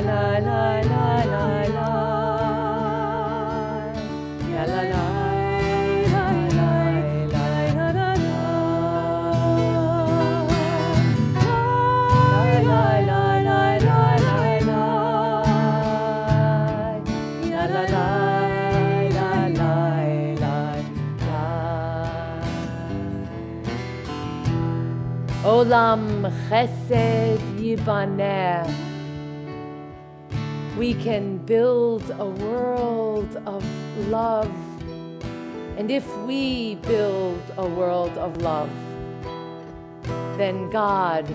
la la la la la. Ya la la la la la la la la. La la la la la la. Ya la la la la la la. Olam Chesed Yibaneh. We can build a world of love. And if we build a world of love, then God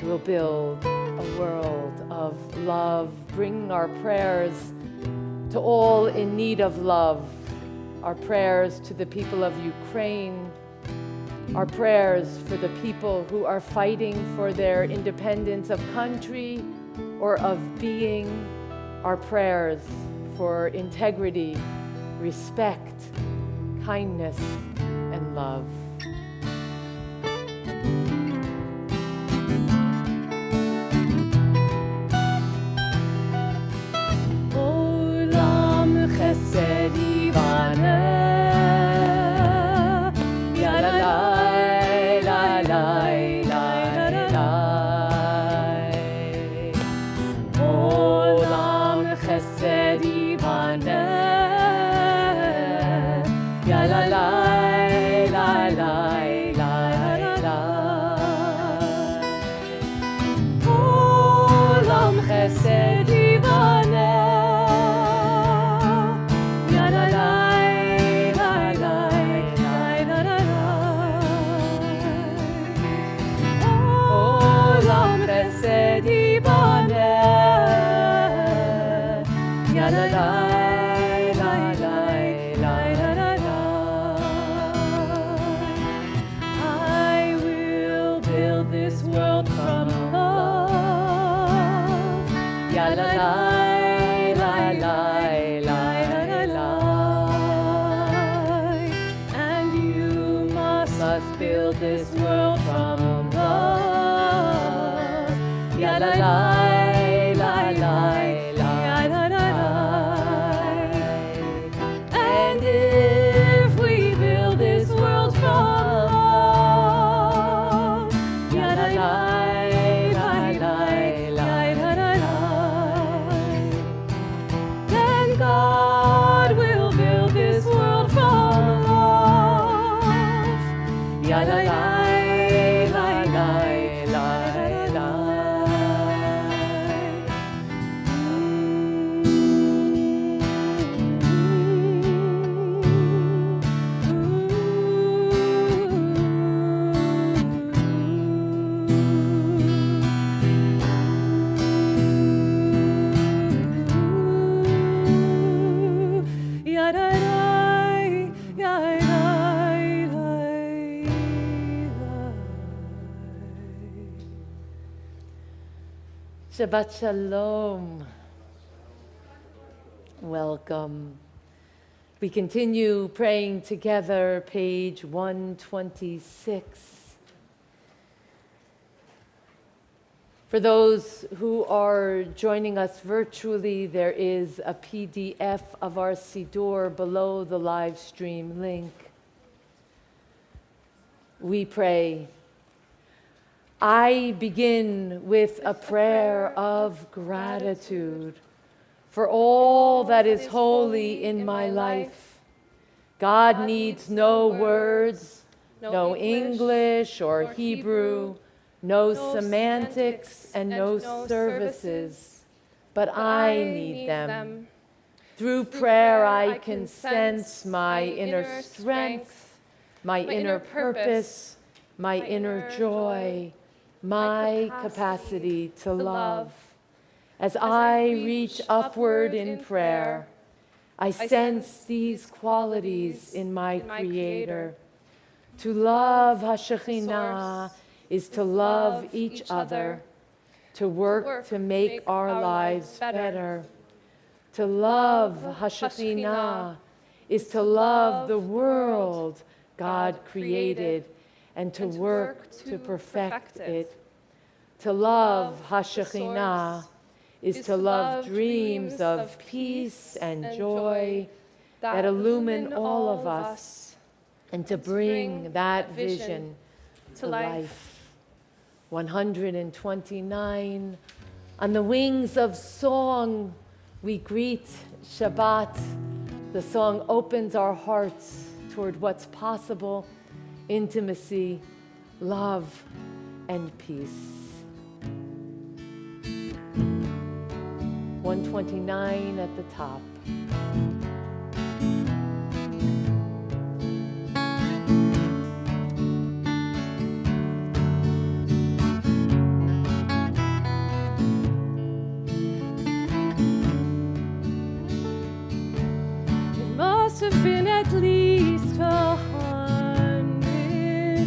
will build a world of love. Bring our prayers to all in need of love. Our prayers to the people of Ukraine. Our prayers for the people who are fighting for their independence of country or of being. Our prayers for integrity, respect, kindness, and love. Olam Chesed Yibaneh. Ya la la la la la la. Olam Chesed Yibaneh. Ya la la la la la la. Olam Chesed Yibaneh. Ya la la la la la la la. Olam Chesed Yibaneh. Ya la la la la la la la. I will build this world from love. Ya la la la la la la. And you must build this world from love. Ya la la la la la la. And if we build this world from love, ya la la la la la la la, then God will build this world from love. Ya la la la la la la. Shabbat Shalom. Welcome. We continue praying together, page 126. For those who are joining us virtually, there is a PDF of our Siddur below the live stream link. We pray. I begin with a prayer of gratitude for all that is holy in my life. God needs no words, no English or Hebrew, no semantics and no services, but I need them. Through prayer I can sense my inner strength, my inner purpose, my inner joy, my capacity to love. As I reach upward in prayer, I sense these qualities in my Creator. To love HaShekhinah is to love each other, to work to make our lives better. To love HaShekhinah is to love the world God created and to work to perfect it. To love HaShekhinah is to love dreams of peace and joy that illumine all of us, and to bring that vision to life. 129. On the wings of song, we greet Shabbat. The song opens our hearts toward what's possible, intimacy, love, and peace. 129 at the top. It must have been at least 100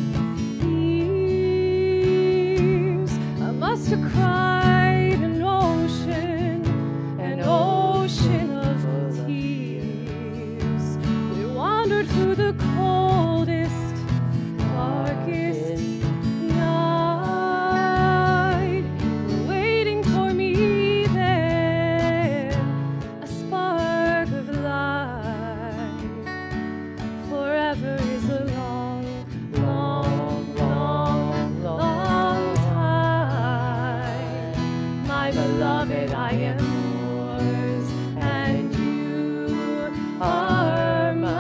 years. I must have cried an ocean of tears. We wandered through the coldest, darkest night. You were waiting for me there, a spark of light. Forever is a long, long, long, long time. My beloved, I am yours, and you are mine.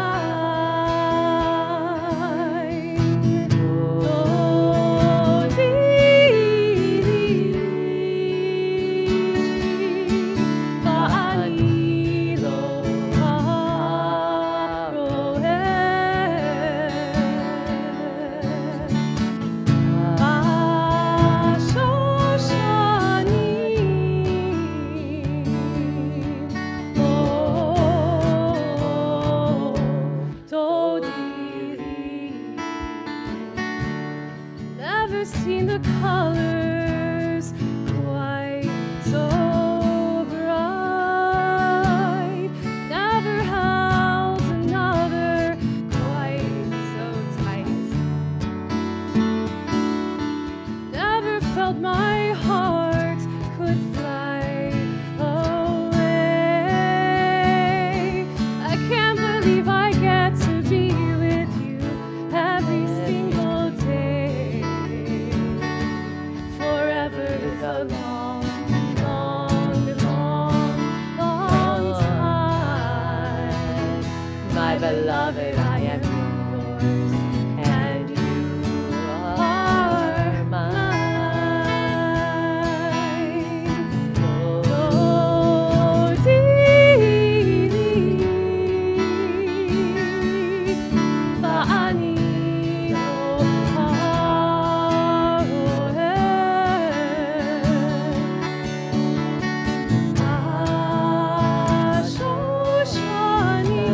Dodi va'ani lo Never seen the colors quite so bright. Never held another quite so tight. Never felt my heart could fly away. I can't believe I get to be with you every single day. Forever is a long, long, long, long time. My beloved, I am yours, and you are mine. Dodi va'ani lo Ashoshani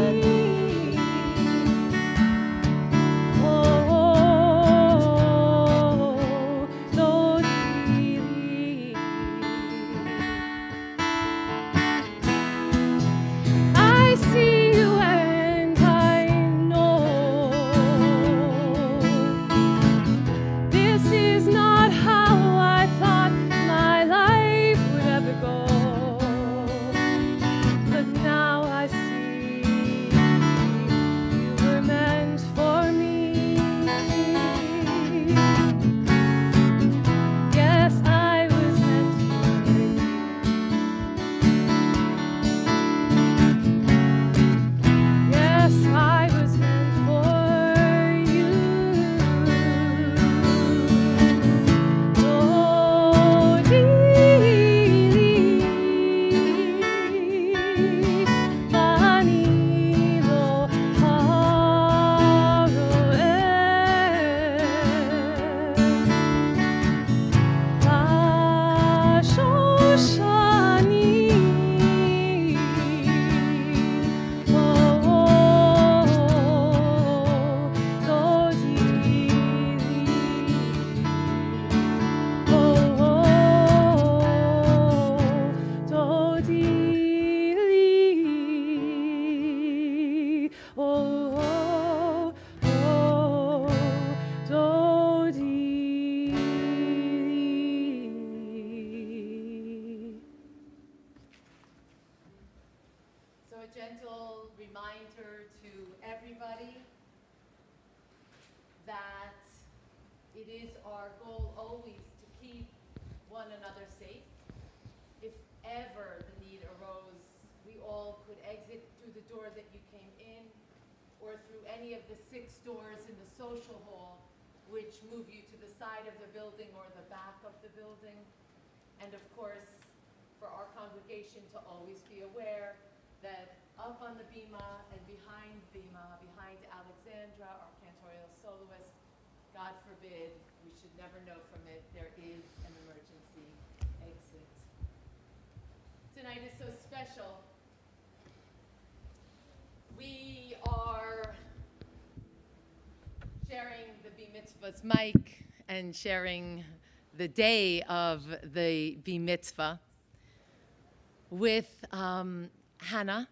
always to keep one another safe. If ever the need arose, we all could exit through the door that you came in, or through any of the 6 doors in the social hall, which move you to the side of the building or the back of the building. And of course, for our congregation to always be aware that up on the bima and behind bima, behind Alexandra, our cantorial soloist, God forbid, we should never know from it, there is an emergency exit. Tonight is so special. We are sharing the Bar Mitzvah's mic and sharing the day of the Bar Mitzvah with Hannah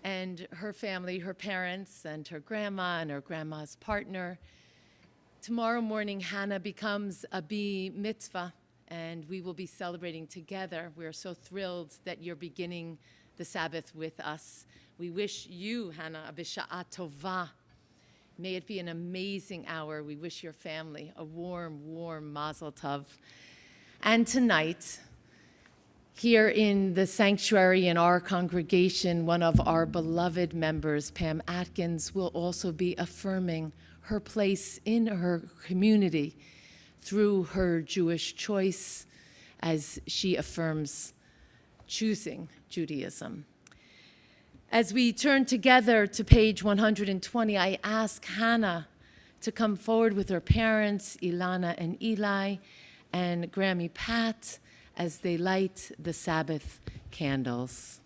and her family, her parents, and her grandma and her grandma's partner. Tomorrow morning, Hannah becomes a Bar Mitzvah, and we will be celebrating together. We're so thrilled that you're beginning the Sabbath with us. We wish you, Hannah, a Bisha'a Tova. May it be an amazing hour. We wish your family a warm, warm Mazel Tov. And tonight, here in the sanctuary in our congregation, one of our beloved members, Pam Atkins, will also be affirming her place in her community through her Jewish choice as she affirms choosing Judaism. As we turn together to page 120, I ask Hannah to come forward with her parents, Ilana and Eli, and Grammy Pat, as they light the Sabbath candles.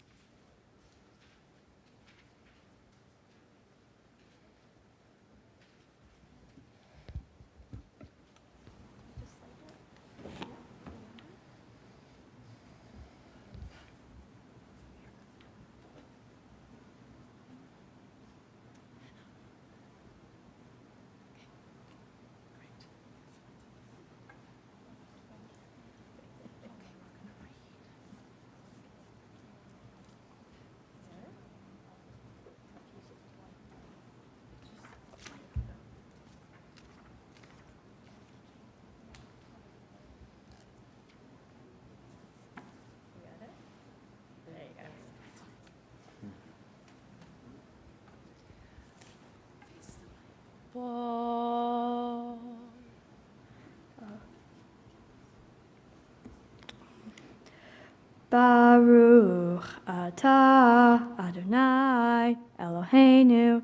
Baruch atah Adonai Eloheinu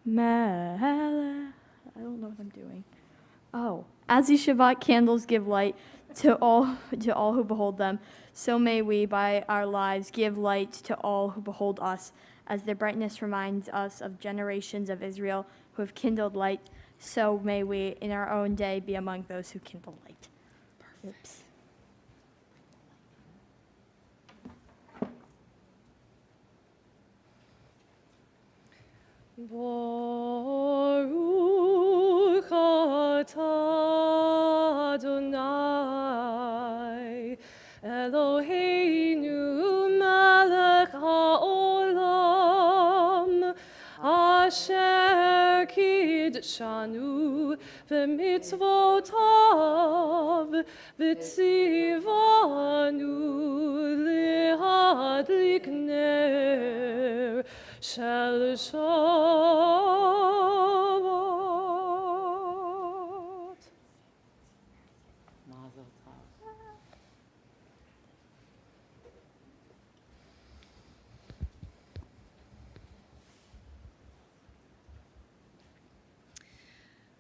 melech. I don't know what I'm doing. Oh, as these Shabbat candles give light to all who behold them, so may we, by our lives, give light to all who behold us, as their brightness reminds us of generations of Israel who have kindled light. So may we, in our own day, be among those who kindle light. Oops. Baruch atah Adonai Eloheinu melech haolam asher kidshanu v'mitzvotav v'tzivanu lehadlik ner shel Shabbat. Mazel Tov.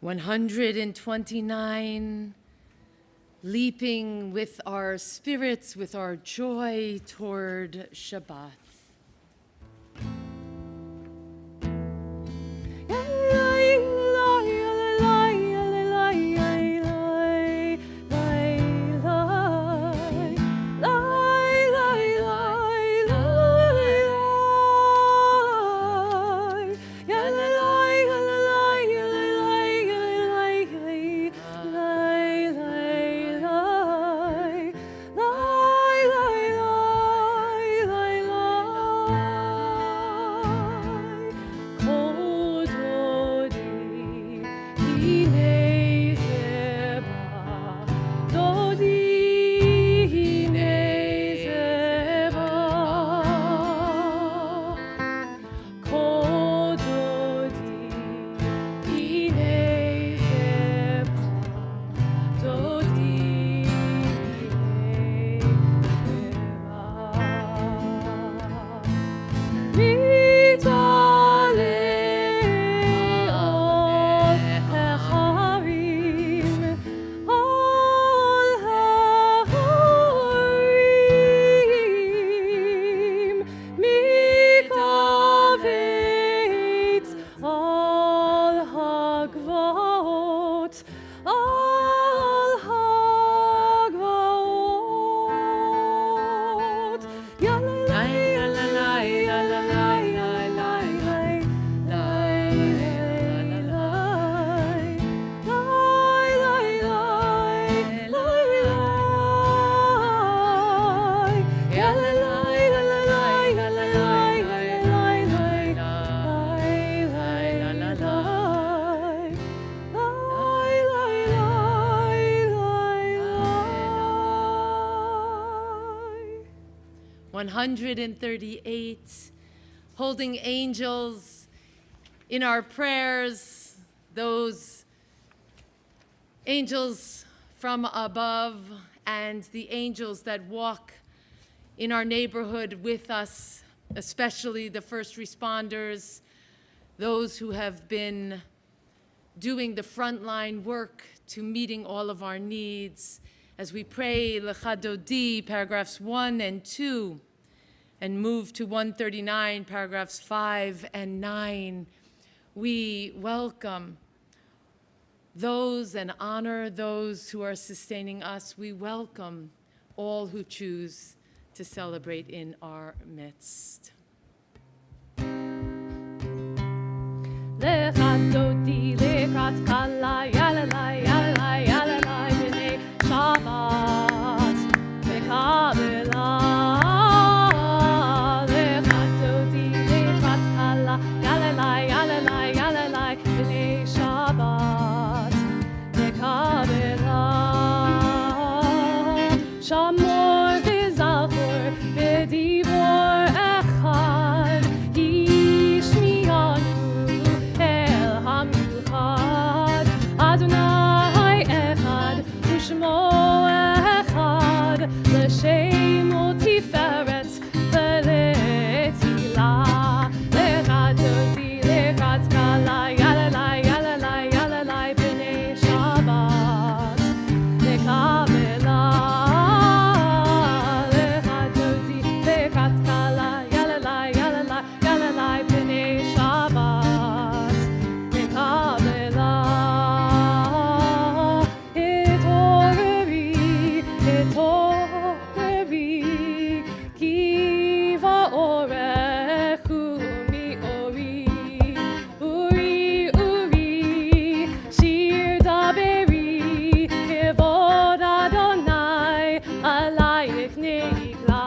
$129, leaping with our spirits, with our joy toward Shabbat. 138, holding angels in our prayers, those angels from above and the angels that walk in our neighborhood with us, especially the first responders, those who have been doing the frontline work to meeting all of our needs. As we pray Lecha Dodi, paragraphs 1 and 2, and move to 139, paragraphs 5 and 9, we welcome those and honor those who are sustaining us. We welcome all who choose to celebrate in our midst. Lecha Dodi, lekrat kala, yalalai, yalalai, yalalai, b'nei Shabbat, Kabbalat. Lecha Dodi, lekrat kala, yalalai, yalalai, yalalai, b'nei Shabbat, Kabbalat. Shamor v'zachor b'dibor echad, yishmi'anu el hamiluchad. Adonai echad u'shmo echad, l'shem u'tiferet v'lethilah. Lecha Dodi, lekrat kala, yalalai, yalalai, yalalai, b'nei Shabbat, Kabbalat. Lecha Dodi, lekrat kala, yalalai, yalalai, yalalai, b'nei Shabbat, Kabbalat. Hitoreri, ki va'orechu mi'ori. Uri, uri, shir daberi, kevod Adonai, alayich ne'ikla.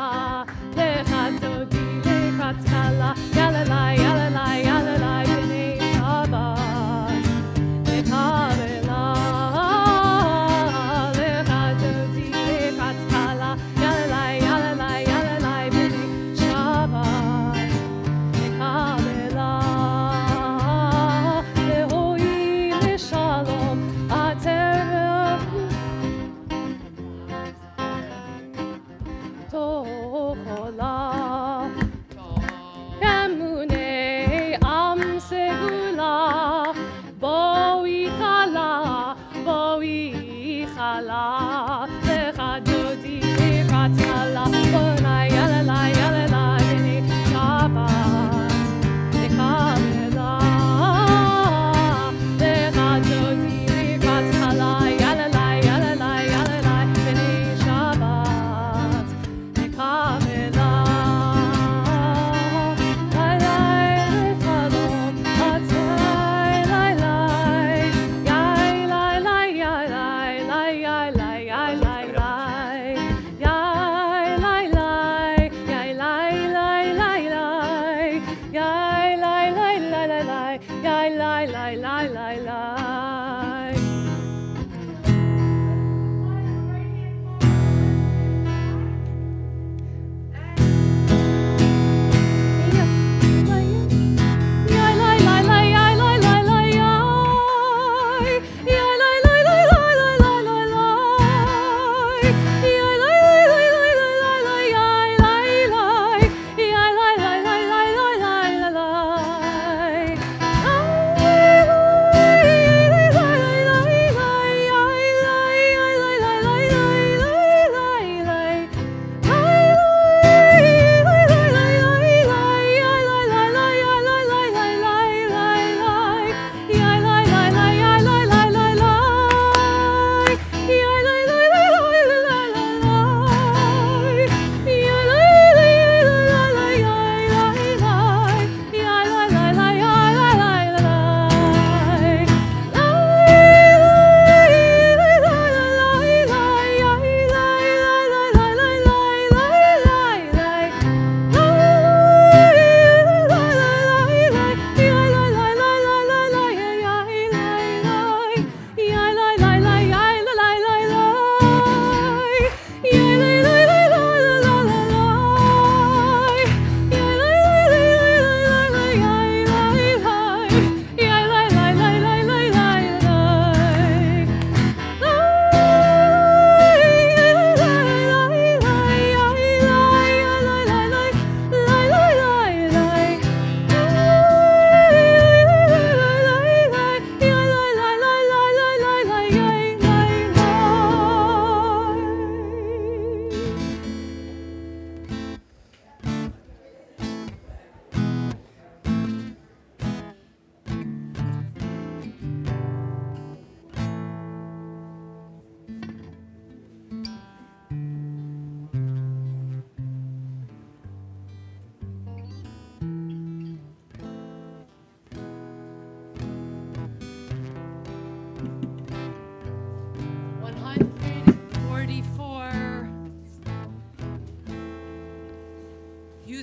Lecha Dodi, lekrat kala, yalalai, yalalai, yalalai, b'nei Shabbat, Kabbalat. Lecha Dodi, lekrat kala, yalalai, yalalai, yalalai, b'nei Shabbat, Kabbalat. Le'oi le'shalom ater tochola. Emunei am segula, boi chala, boi chala. Lecha Dodi, lekrat kala, bonai, yalalai, yalalai, b'nei Shabbat, Kabbalat. Lecha Dodi, lekrat kala, yalalai, yalalai, yalalai, b'nei Shabbat, Kabbalat. Lai lechalom atay, lai lai, yai lai lai, yai lai lai, yai lai, yai lai lai, yai lai lai, yai lai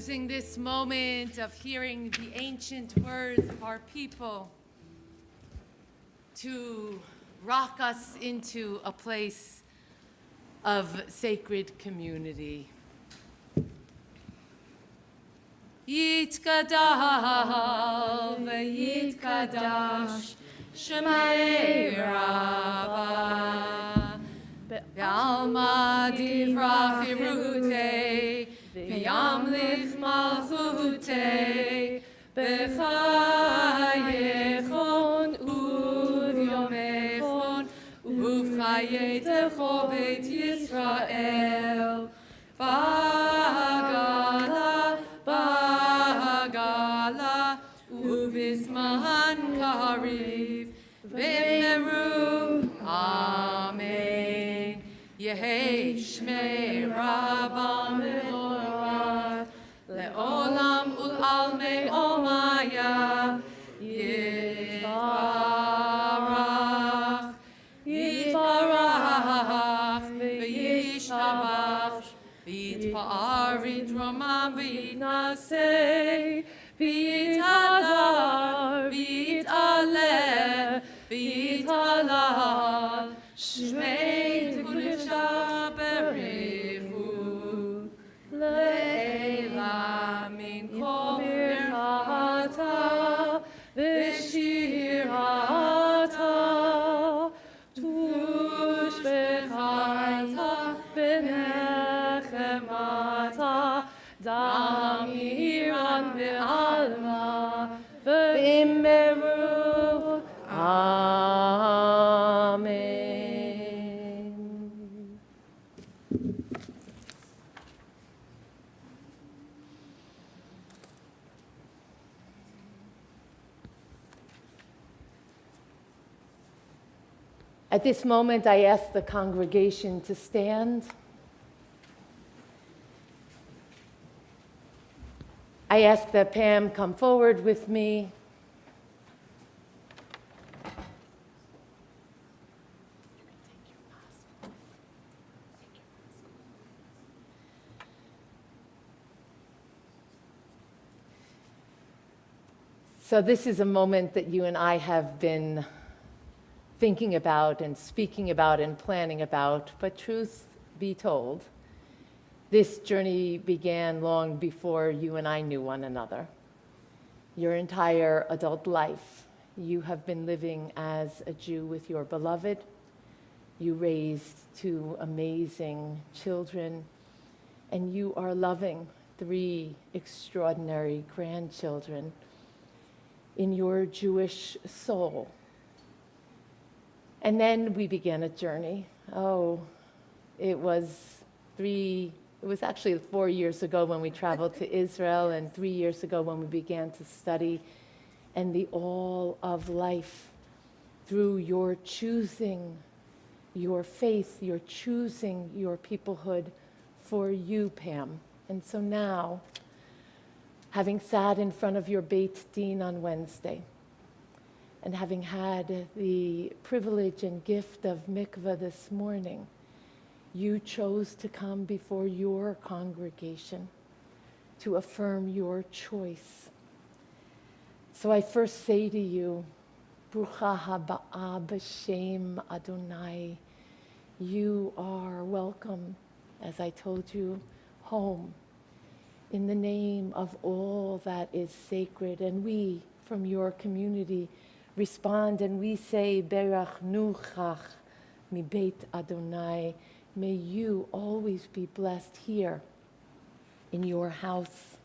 using this moment of hearing the ancient words of our people to rock us into a place of sacred community. Yitkadal v'yitkadash Shemay Rabbah Be'alma divrach irutei V'yamlich malchutei B'chayechon u'vyomechon U'v'chayetecho Beit Yisrael Bagala, Bagala U'vizman kariv V'meru Amen Yehei Shmei Rabbah Mevorach Le'olam ul'almei omaya Yitbarach Yitbarach V'yishtabach V'yitpa'arit Ramam V'yitnasei V'yitadar V'yitaleh V'yitalal Shmei T'gudisha Berehu Le'ela Min Kol Birchata V'shirata Tushbechata B'nechemata Damiran Be'alma V'immeru Amen. At this moment, I ask the congregation to stand. I ask that Pam come forward with me. So this is a moment that you and I have been thinking about and speaking about and planning about, but truth be told, this journey began long before you and I knew one another. Your entire adult life, you have been living as a Jew with your beloved. You raised two amazing children, and you are loving three extraordinary grandchildren in your Jewish soul. And then we began a journey. It was actually 4 years ago when we traveled to Israel, and 3 years ago when we began to study, and the all of life through your choosing your faith, your choosing your peoplehood for you, Pam. And so now, having sat in front of your Beit Din on Wednesday, and having had the privilege and gift of mikveh this morning, you chose to come before your congregation to affirm your choice. So I first say to you, Brucha haba'a b'shem Adonai. You are welcome, as I told you, home, in the name of all that is sacred. And we, from your community, respond and we say, Berach nuchach mi Beit Adonai. May you always be blessed here in your house.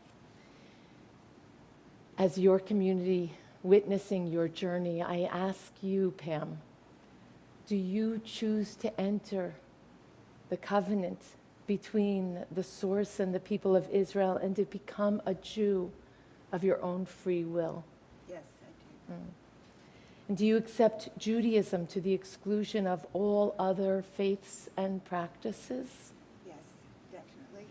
As your community witnessing your journey, I ask you, Pam, do you choose to enter the covenant between the source and the people of Israel and to become a Jew of your own free will? Yes, I do. And do you accept Judaism to the exclusion of all other faiths and practices? Yes, definitely.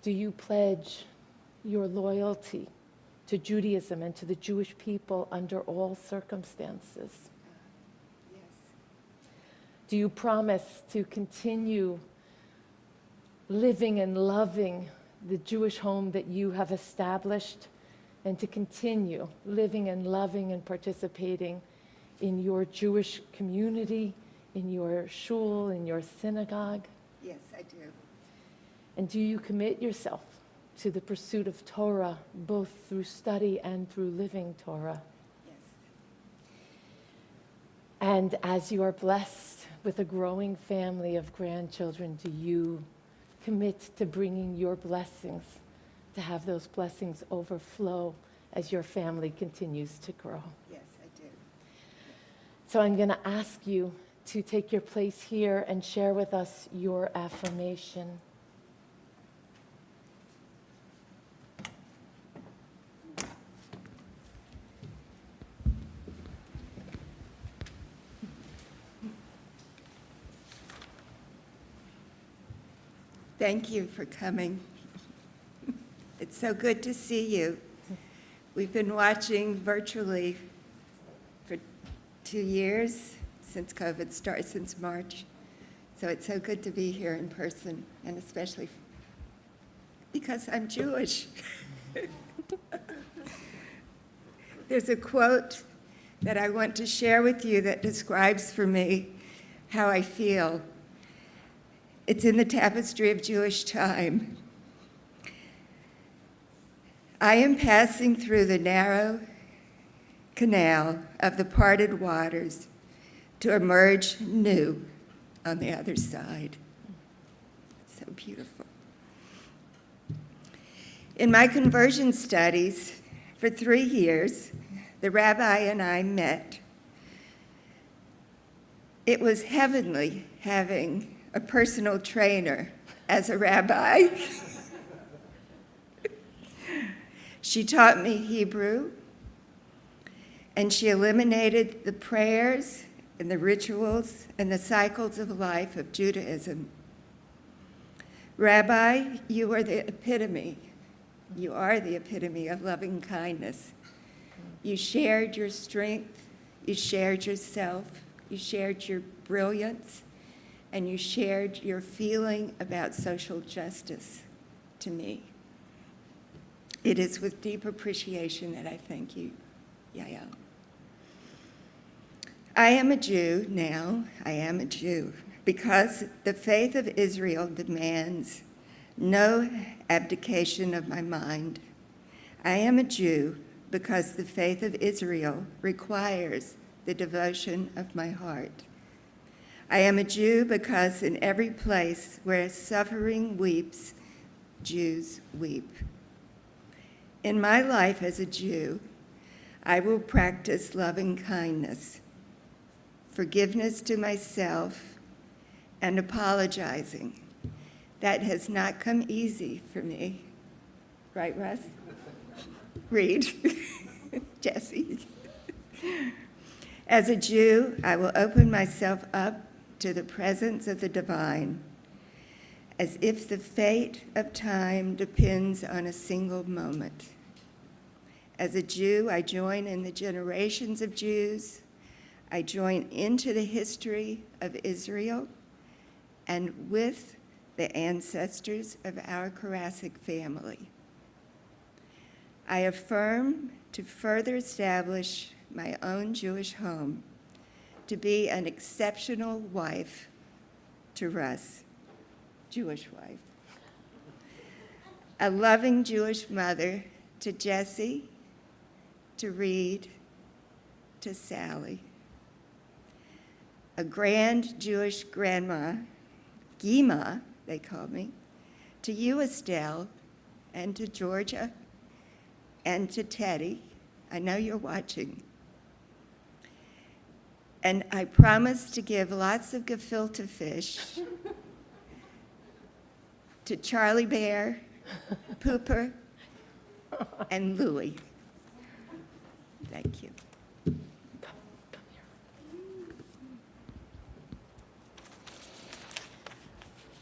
Do you pledge your loyalty to Judaism and to the Jewish people under all circumstances? Yes, Do you promise to continue living and loving the Jewish home that you have established, and to continue living and loving and participating in your Jewish community, in your shul, in your synagogue? Yes, I do. And do you commit yourself to the pursuit of Torah, both through study and through living Torah? Yes. And as you are blessed with a growing family of grandchildren, do you commit to bringing your blessings, to have those blessings overflow as your family continues to grow? Yes, I do. So I'm going to ask you to take your place here and share with us your affirmation. Thank you for coming. It's so good to see you. We've been watching virtually for 2 years since COVID started, since March. So it's so good to be here in person, and especially because I'm Jewish. There's a quote that I want to share with you that describes for me how I feel. It's in the tapestry of Jewish time. I am passing through the narrow canal of the parted waters to emerge new on the other side. It's so beautiful. In my conversion studies for 3 years, the rabbi and I met. It was heavenly having a personal trainer as a rabbi. She taught me Hebrew, and she eliminated the prayers and the rituals and the cycles of life of Judaism. Rabbi, you are the epitome. You are the epitome of loving kindness. You shared your strength, you shared yourself, you shared your brilliance, and you shared your feeling about social justice to me. It is with deep appreciation that I thank you, Yael. I am a Jew now. I am a Jew because the faith of Israel demands no abdication of my mind. I am a Jew because the faith of Israel requires the devotion of my heart. I am a Jew because in every place where suffering weeps, Jews weep. In my life as a Jew, I will practice loving kindness, forgiveness to myself, and apologizing. That has not come easy for me. Right, Russ? Read. Jesse. As a Jew, I will open myself up to the presence of the divine, as if the fate of time depends on a single moment. As a Jew, I join in the generations of Jews. I join into the history of Israel and with the ancestors of our Karasik family. I affirm to further establish my own Jewish home, to be an exceptional wife to Russ, Jewish wife, a loving Jewish mother to Jesse, to Reed, to Sally, a grand Jewish grandma, Gima, they call me, to you, Estelle, and to Georgia, and to Teddy. I know you're watching. And I promise to give lots of gefilte fish to Charlie Bear, Pooper, and Louie. Thank you. Come here.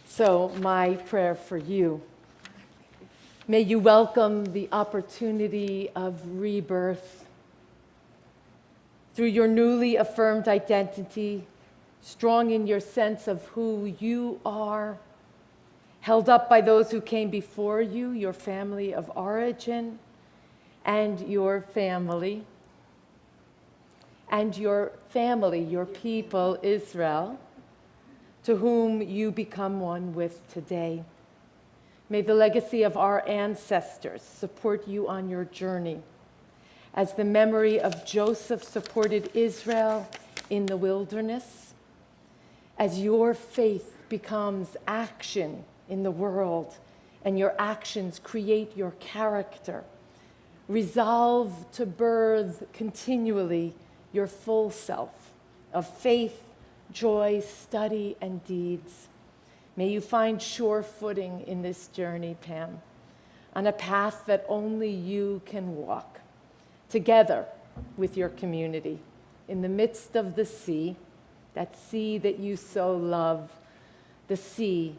So my prayer for you, may you welcome the opportunity of rebirth through your newly affirmed identity, strong in your sense of who you are, held up by those who came before you, your family of origin, and your family, your people, Israel, to whom you become one with today. May the legacy of our ancestors support you on your journey, as the memory of Joseph supported Israel in the wilderness, as your faith becomes action in the world, and your actions create your character. Resolve to birth continually your full self of faith, joy, study, and deeds. May you find sure footing in this journey, Pam, on a path that only you can walk, together with your community, in the midst of the sea, that sea that you so love. The sea,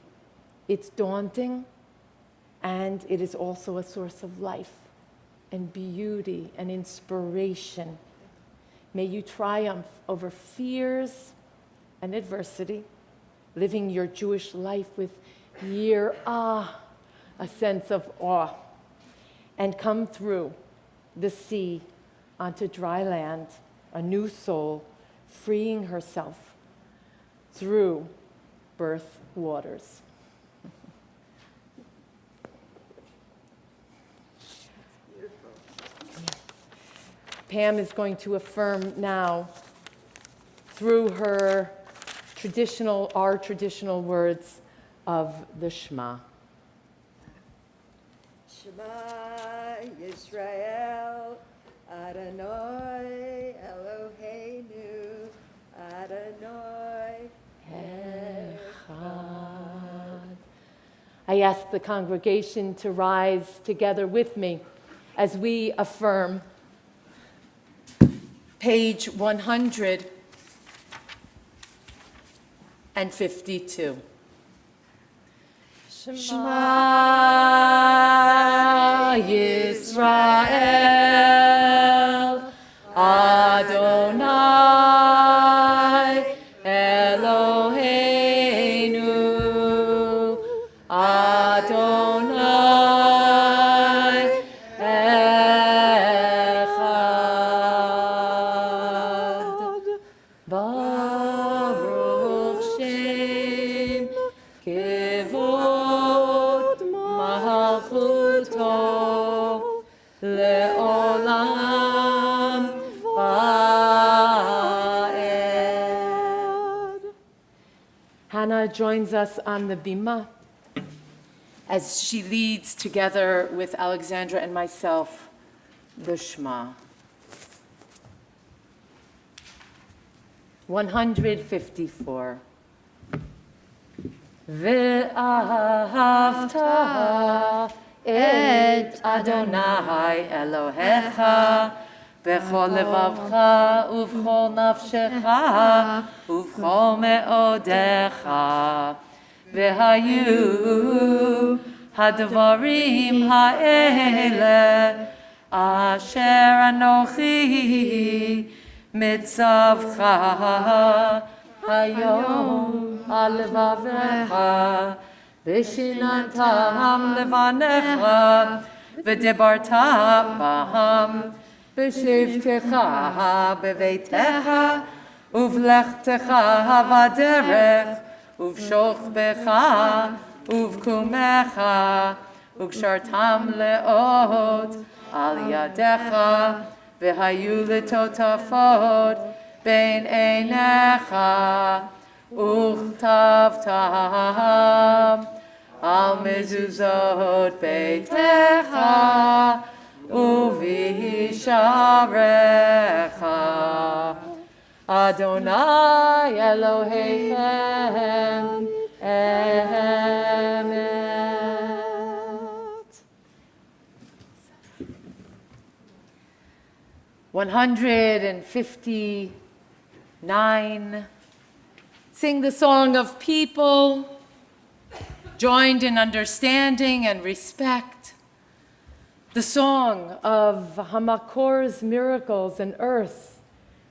it's daunting, and it is also a source of life and beauty and inspiration. May you triumph over fears and adversity, living your Jewish life with a sense of awe, and come through the sea onto dry land, a new soul, freeing herself through birth waters. Pam is going to affirm now through our traditional words of the Shema. Shema Yisrael, Adonai Eloheinu, Adonai Echad. I ask the congregation to rise together with me as we affirm page 152. Shema Yisrael, Adonai Eloheinu, Adonai Echad. Baruch Shem Kevod Malchuto Le'olam Va'ed. Hannah joins us on the bima as she leads together with Alexandra and myself the Shema. 154. Ve'ahavta et Adonai Elohecha b'chol levavcha uv'chol nafshecha uv'chol me'odecha ve'hayu hadvarim ha'ele asher anochi mitzavcha hayom al levavecha v'shinantam levanecha v'debarta b'ham v'shivtecha b'veitecha uv'lechtecha v'derech uv'shochbecha uv'kumecha uv'shartam le'ot al yadecha v'hayu l'totafot bein einecha uchtavtam al mezuzot beitecha uvisharecha Adonai Elohechem emet. 159. Sing the song of people, joined in understanding and respect. The song of Hamakor's miracles and earth,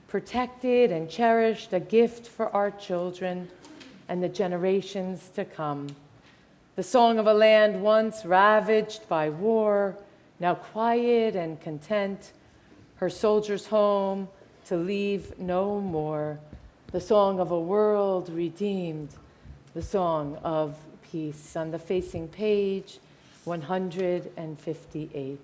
protected and cherished, a gift for our children and the generations to come. The song of a land once ravaged by war, now quiet and content, her soldiers home to leave no more. The song of a world redeemed, the song of peace. On the facing page, 158.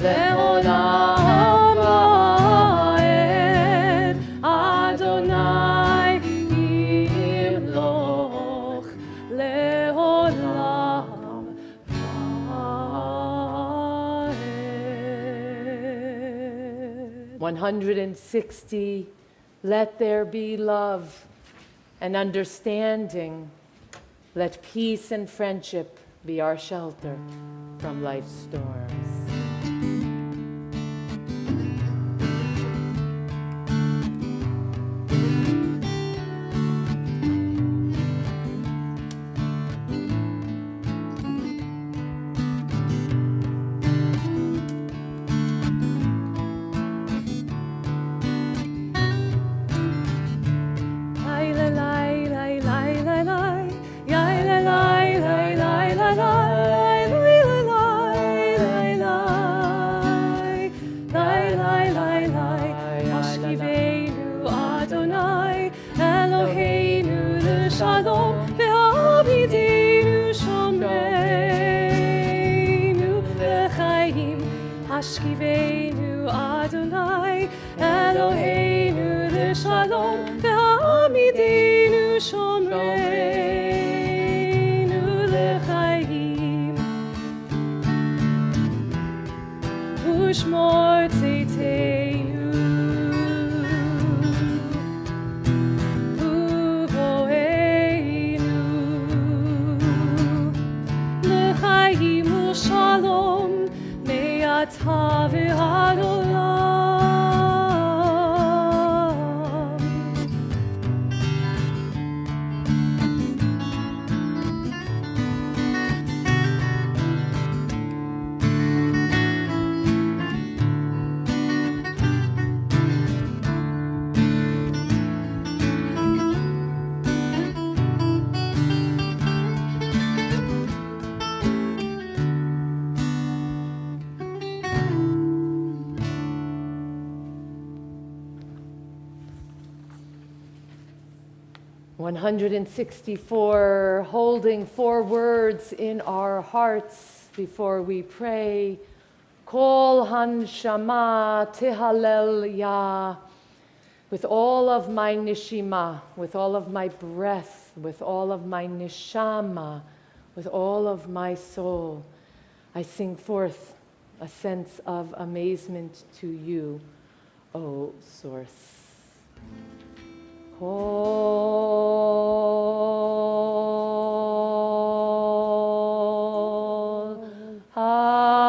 Le'olam 160, let there be love and understanding. Let peace and friendship be our shelter from life's storms. Hashkivenu Adonai Eloheinu l'shalom ve'amidenu shomreinu l'chaim u'shmor tzeiteinu u'voeinu l'chaim u'shalom me'ata ve'ad olam. 164, holding 4 words in our hearts before we pray. Kol hanshama tihalel Yah. With all of my nishima, with all of my breath, with all of my nishama, with all of my soul, I sing forth a sense of amazement to you, O Source. Kol ha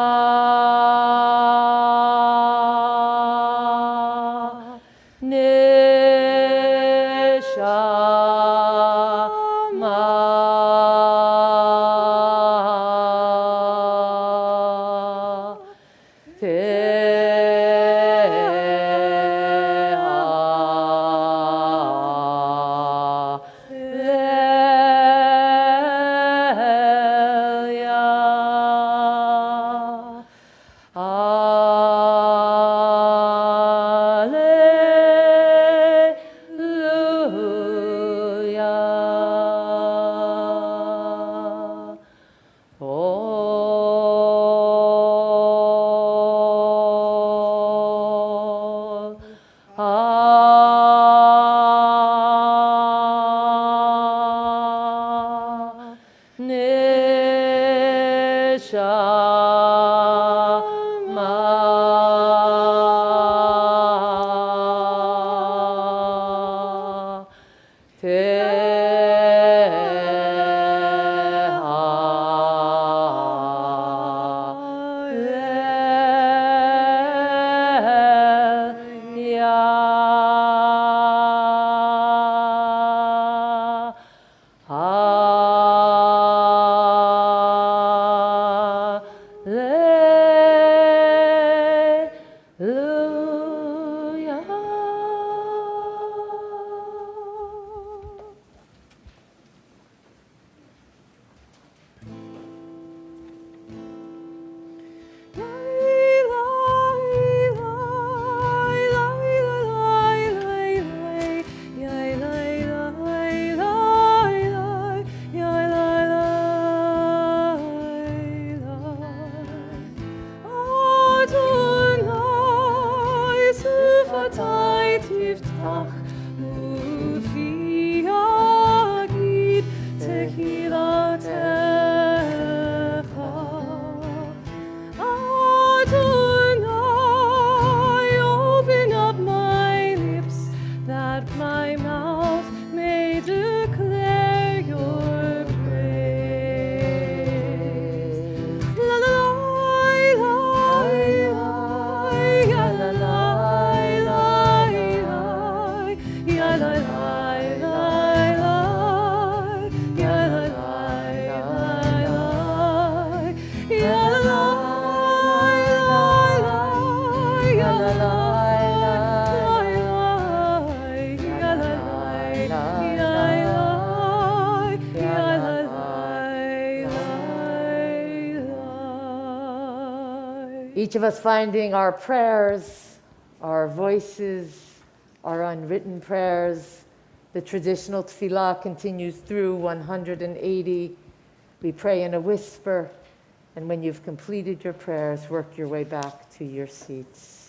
Each of us finding our prayers, our voices, our unwritten prayers. The traditional tefillah continues through 180. We pray in a whisper, and when you've completed your prayers, work your way back to your seats.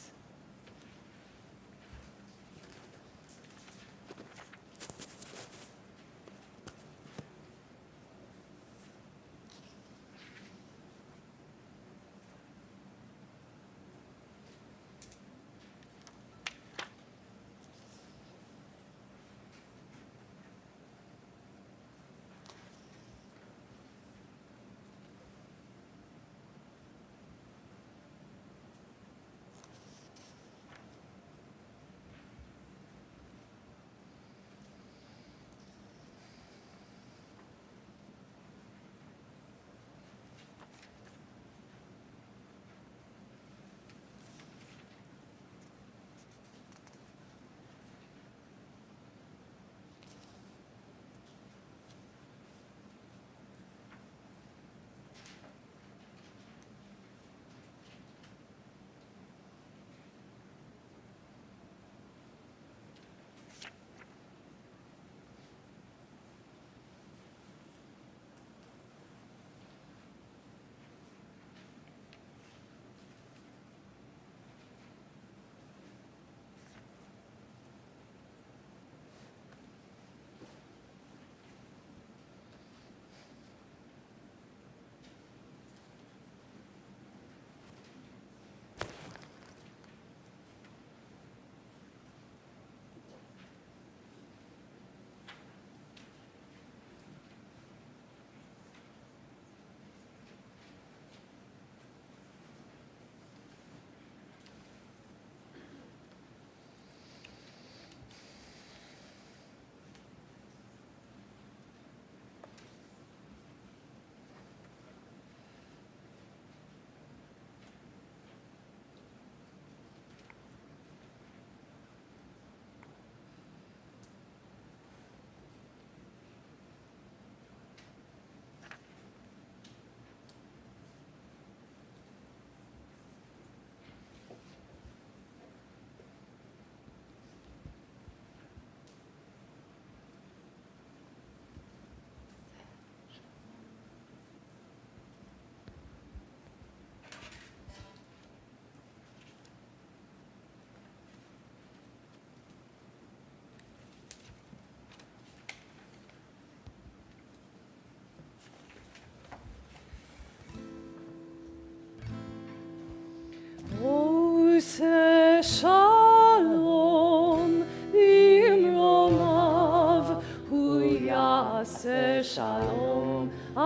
יעשה שלום עלינו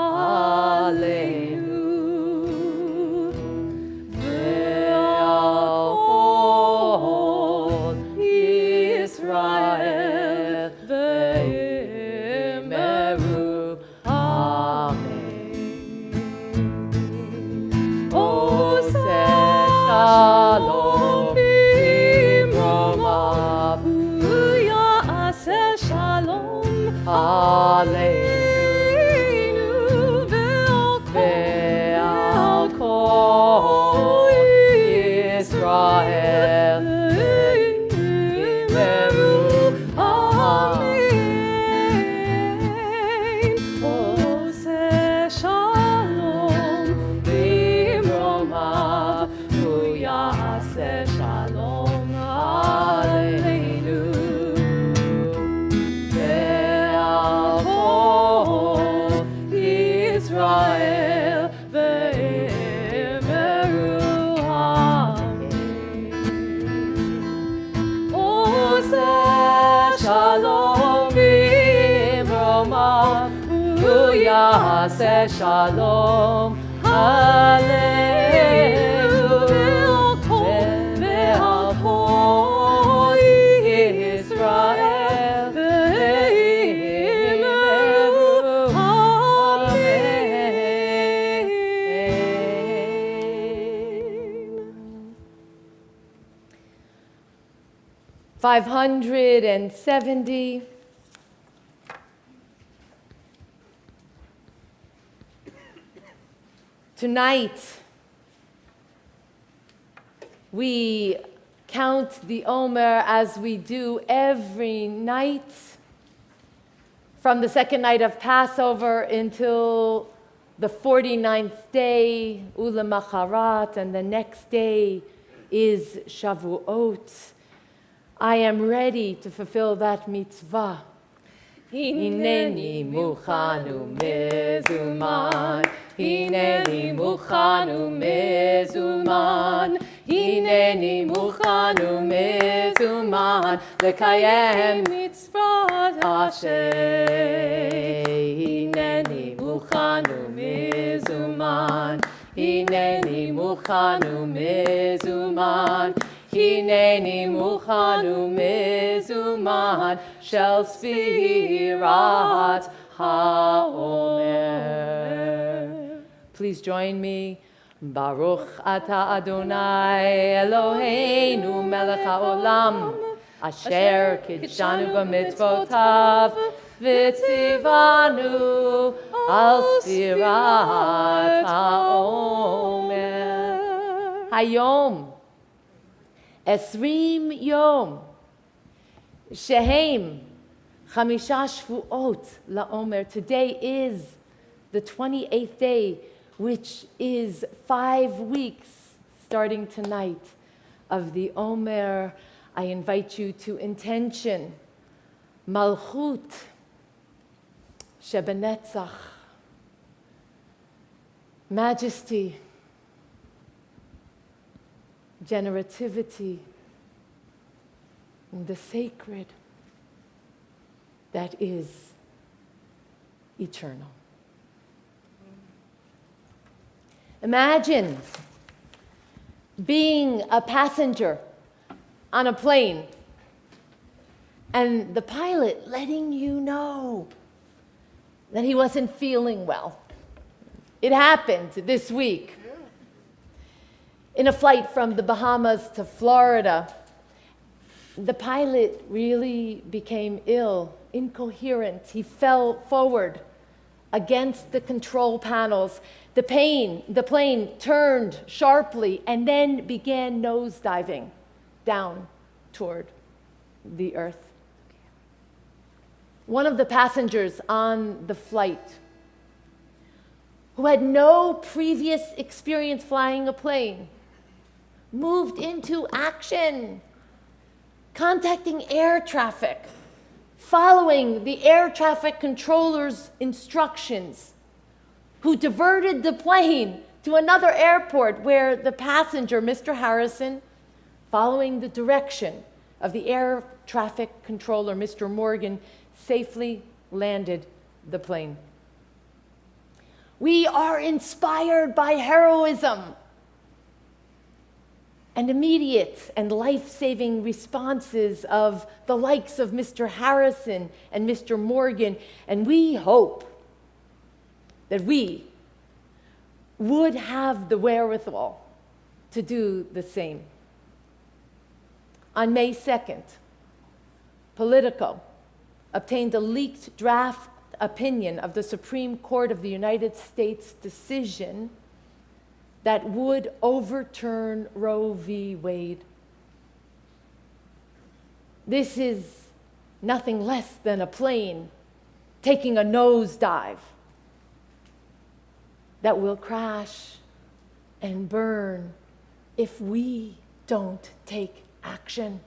ועל כל ישראל ואמרו אמן. עושה שלום במרומיו הוא יעשה שלום עלינו ועל כל ישראל ואמרו אמן. עושה שלום במרומיו הוא יעשה שלום עלינו ועל כל ישראל ואמרו אמן. עושה שלום במרומיו הוא יעשה שלום עלינו ועל כל ישראל ואמרו אמן. 570. Tonight, we count the Omer as we do every night, from the second night of Passover until the 49th day, Ulamacharat, and the next day is Shavuot. I am ready to fulfill that mitzvah. Hineni muchanu mezuman, Hineni muchanu mezuman, Hineni muchanu mezuman, lekayem mitzvot Hashem. Hineni muchanu mezuman, Hineni muchanu mezuman, Hineni muchanu mezuman shel sfirat haomer. Please join me. Baruch ata Adonai Eloheinu melech haolam asher kidshanu b'mitzvotav v'tzivanu al sfirat haomer. Hayom Esrim Yom Shehem Chamisha Shvuot LaOmer. Today is the 28th day, which is 5 weeks starting tonight of the Omer. I invite you to intention Malchut Shebenetzach, majesty, generativity, and the sacred that is eternal. Imagine being a passenger on a plane and the pilot letting you know that he wasn't feeling well. It happened this week. In a flight from the Bahamas to Florida, the pilot really became ill, incoherent. He fell forward against the control panels. The plane turned sharply and then began nosediving down toward the earth. One of the passengers on the flight, who had no previous experience flying a plane, moved into action, contacting air traffic, following the air traffic controller's instructions, who diverted the plane to another airport where the passenger, Mr. Harrison, following the direction of the air traffic controller, Mr. Morgan, safely landed the plane. We are inspired by heroism and immediate and life-saving responses of the likes of Mr. Harrison and Mr. Morgan, and we hope that we would have the wherewithal to do the same. On May 2nd, Politico obtained a leaked draft opinion of the Supreme Court of the United States decision that would overturn Roe v. Wade. This is nothing less than a plane taking a nosedive that will crash and burn if we don't take action.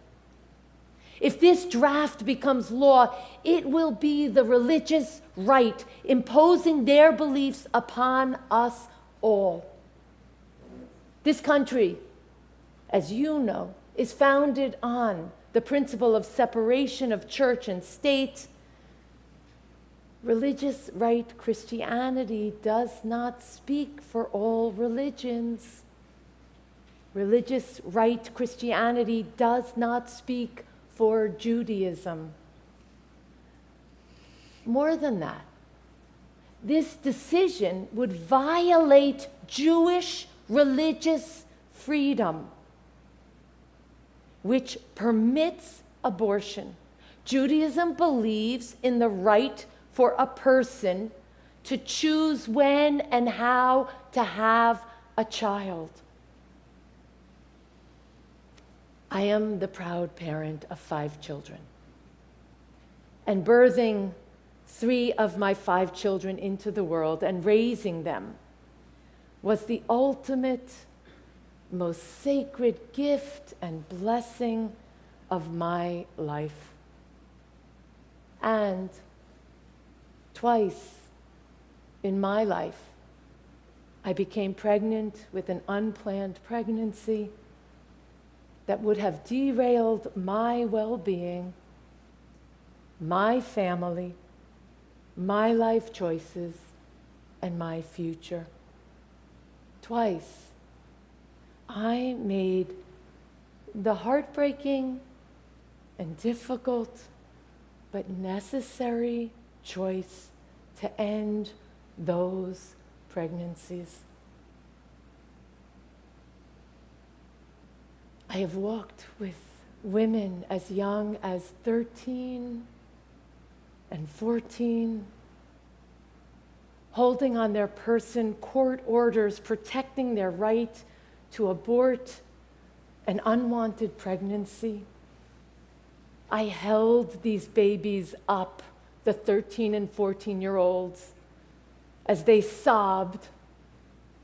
If this draft becomes law, it will be the religious right imposing their beliefs upon us all. This country, as you know, is founded on the principle of separation of church and state. Religious right Christianity does not speak for all religions. Religious right Christianity does not speak for Judaism. More than that, this decision would violate Jewish religious freedom, which permits abortion. Judaism believes in the right for a person to choose when and how to have a child. I am the proud parent of 5 children, and birthing 3 of my 5 children into the world and raising them was the ultimate, most sacred gift and blessing of my life. And twice in my life, I became pregnant with an unplanned pregnancy that would have derailed my well-being, my family, my life choices, and my future. Twice, I made the heartbreaking and difficult but necessary choice to end those pregnancies. I have walked with women as young as 13 and 14, holding on their person court orders protecting their right to abort an unwanted pregnancy. I held these babies up, the 13 and 14-year-olds, as they sobbed,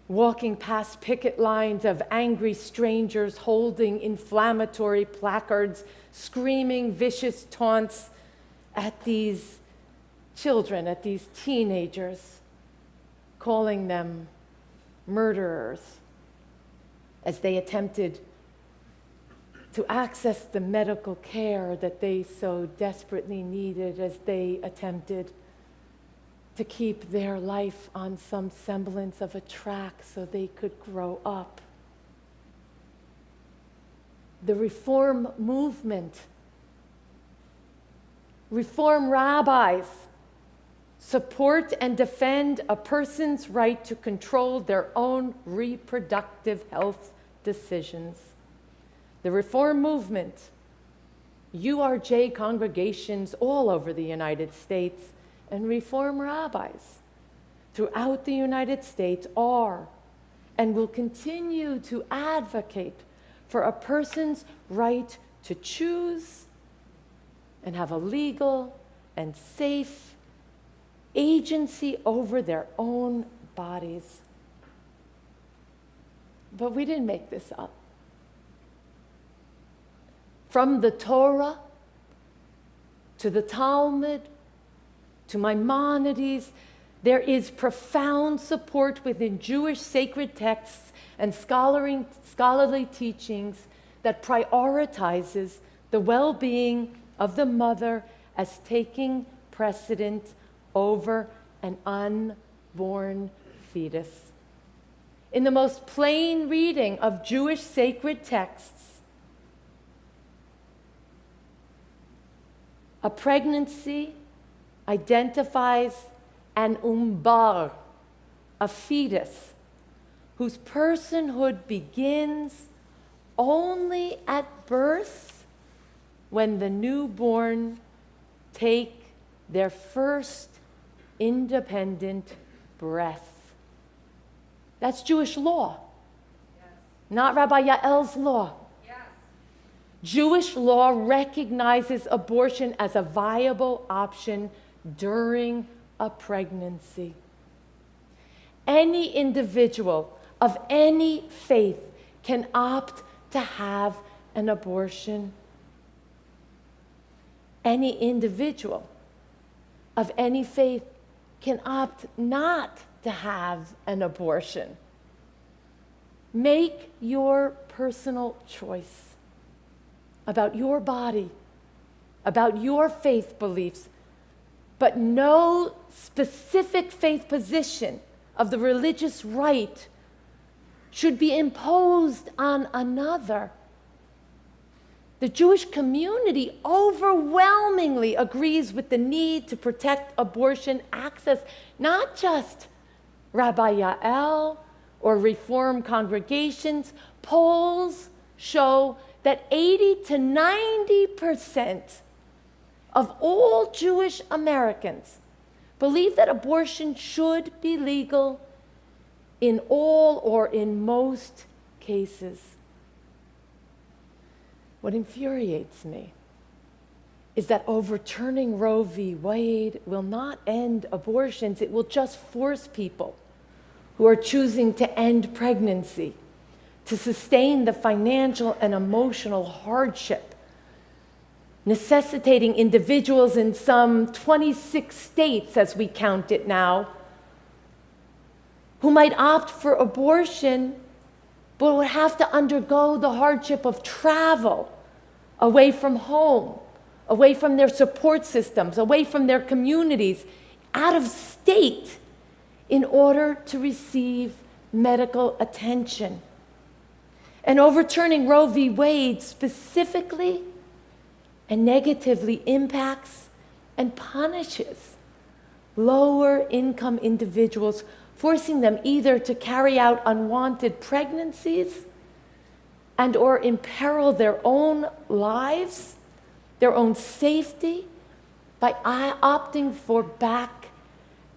walking past picket lines of angry strangers holding inflammatory placards, screaming vicious taunts at these children, at these teenagers, calling them murderers as they attempted to access the medical care that they so desperately needed, as they attempted to keep their life on some semblance of a track so they could grow up. The Reform movement, Reform rabbis support and defend a person's right to control their own reproductive health decisions. The Reform movement, URJ congregations all over the United States, and Reform rabbis throughout the United States are and will continue to advocate for a person's right to choose and have a legal and safe agency over their own bodies. But we didn't make this up. From the Torah to the Talmud to Maimonides, there is profound support within Jewish sacred texts and scholarly teachings that prioritizes the well-being of the mother as taking precedent over an unborn fetus. In the most plain reading of Jewish sacred texts, a pregnancy identifies an umbar, a fetus, whose personhood begins only at birth, when the newborn take their first independent breath. That's Jewish law, not Rabbi Yael's law. Jewish law recognizes abortion as a viable option during a pregnancy. Any individual of any faith can opt to have an abortion. Any individual of any faith can opt not to have an abortion. Make your personal choice about your body, about your faith beliefs, but no specific faith position of the religious right should be imposed on another. The Jewish community overwhelmingly agrees with the need to protect abortion access, not just Rabbi Yael or Reform congregations. Polls show that 80 to 90% of all Jewish Americans believe that abortion should be legal in all or in most cases. What infuriates me is that overturning Roe v. Wade will not end abortions. It will just force people who are choosing to end pregnancy to sustain the financial and emotional hardship, necessitating individuals in some 26 states, as we count it now, who might opt for abortion but would have to undergo the hardship of travel away from home, away from their support systems, away from their communities, out of state, in order to receive medical attention. And overturning Roe v. Wade specifically and negatively impacts and punishes lower income individuals, forcing them either to carry out unwanted pregnancies and or imperil their own lives, their own safety, by opting for back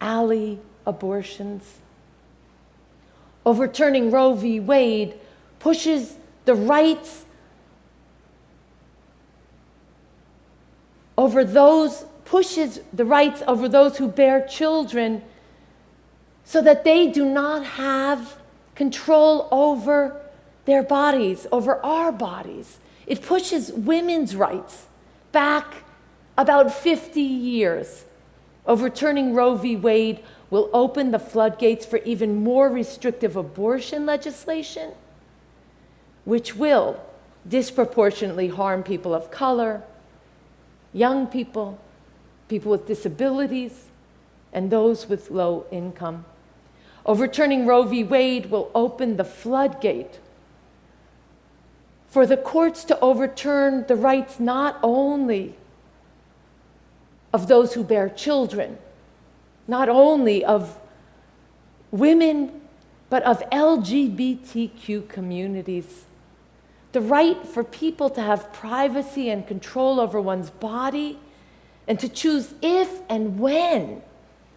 alley abortions. Overturning Roe v. Wade pushes the rights over those who bear children, so that they do not have control over their bodies, over our bodies. It pushes women's rights back about 50 years. Overturning Roe v. Wade will open the floodgates for even more restrictive abortion legislation, which will disproportionately harm people of color, young people, people with disabilities, and those with low income. Overturning Roe v. Wade will open the floodgate for the courts to overturn the rights not only of those who bear children, not only of women, but of LGBTQ communities. The right for people to have privacy and control over one's body, and to choose if and when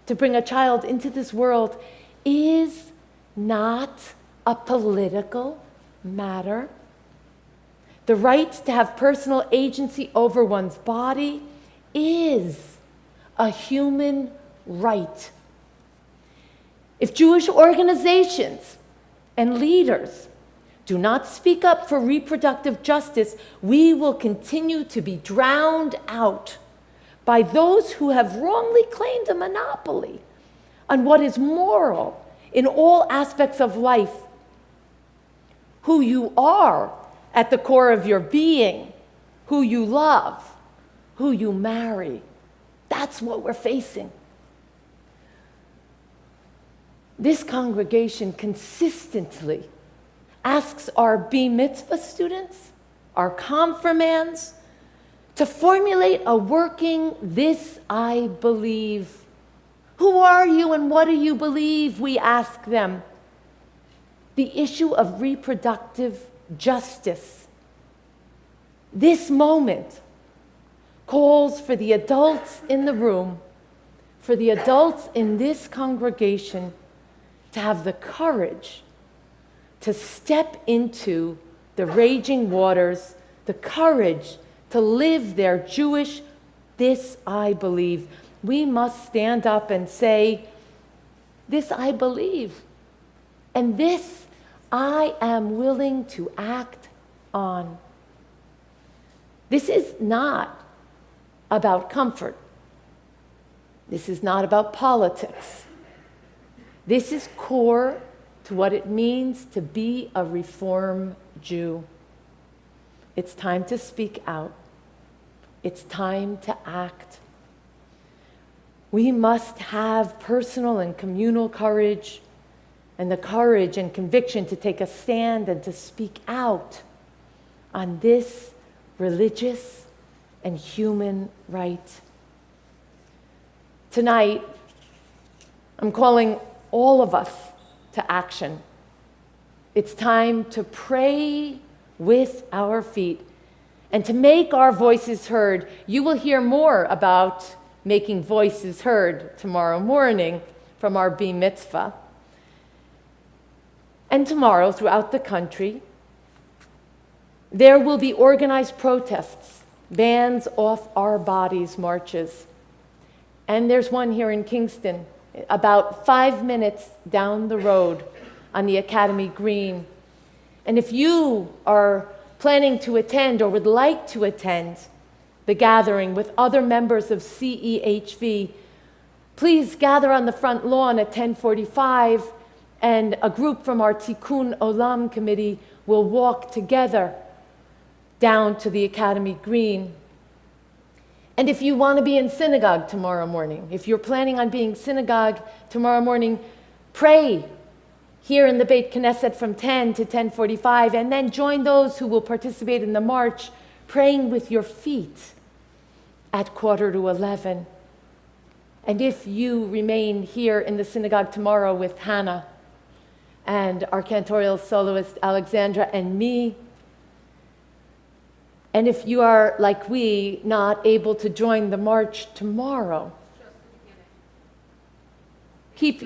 to bring a child into this world, is not a political matter. The right to have personal agency over one's body is a human right. If Jewish organizations and leaders do not speak up for reproductive justice, we will continue to be drowned out by those who have wrongly claimed a monopoly on what is moral in all aspects of life. Who you are at the core of your being, who you love, who you marry. That's what we're facing. This congregation consistently asks our B mitzvah students, our confirmands, to formulate a working "this I believe." Who are you and what do you believe? We ask them. The issue of reproductive justice. This moment calls for the adults in the room, for the adults in this congregation, to have the courage to step into the raging waters, the courage to live their Jewish "this I believe." We must stand up and say, "This I believe, and this I am willing to act on." This is not about comfort. This is not about politics. This is core to what it means to be a Reform Jew. It's time to speak out. It's time to act. We must have personal and communal courage, and the courage and conviction to take a stand and to speak out on this religious and human right. Tonight, I'm calling all of us to action. It's time to pray with our feet and to make our voices heard. You will hear more about making voices heard tomorrow morning from our B mitzvah. And tomorrow, throughout the country, there will be organized protests, Bands Off Our Bodies marches. And there's one here in Kingston, about 5 minutes down the road on the Academy Green. And if you are planning to attend or would like to attend the gathering with other members of CEHV, please gather on the front lawn at 10:45, and a group from our Tikkun Olam committee will walk together down to the Academy Green. And if you want to be in synagogue tomorrow morning, if you're planning on being synagogue tomorrow morning, pray here in the Beit Knesset from 10 to 10:45, and then join those who will participate in the march, praying with your feet at 10:45. And if you remain here in the synagogue tomorrow with Hannah and our cantorial soloist Alexandra and me, and if you are, like we, not able to join the march tomorrow, keep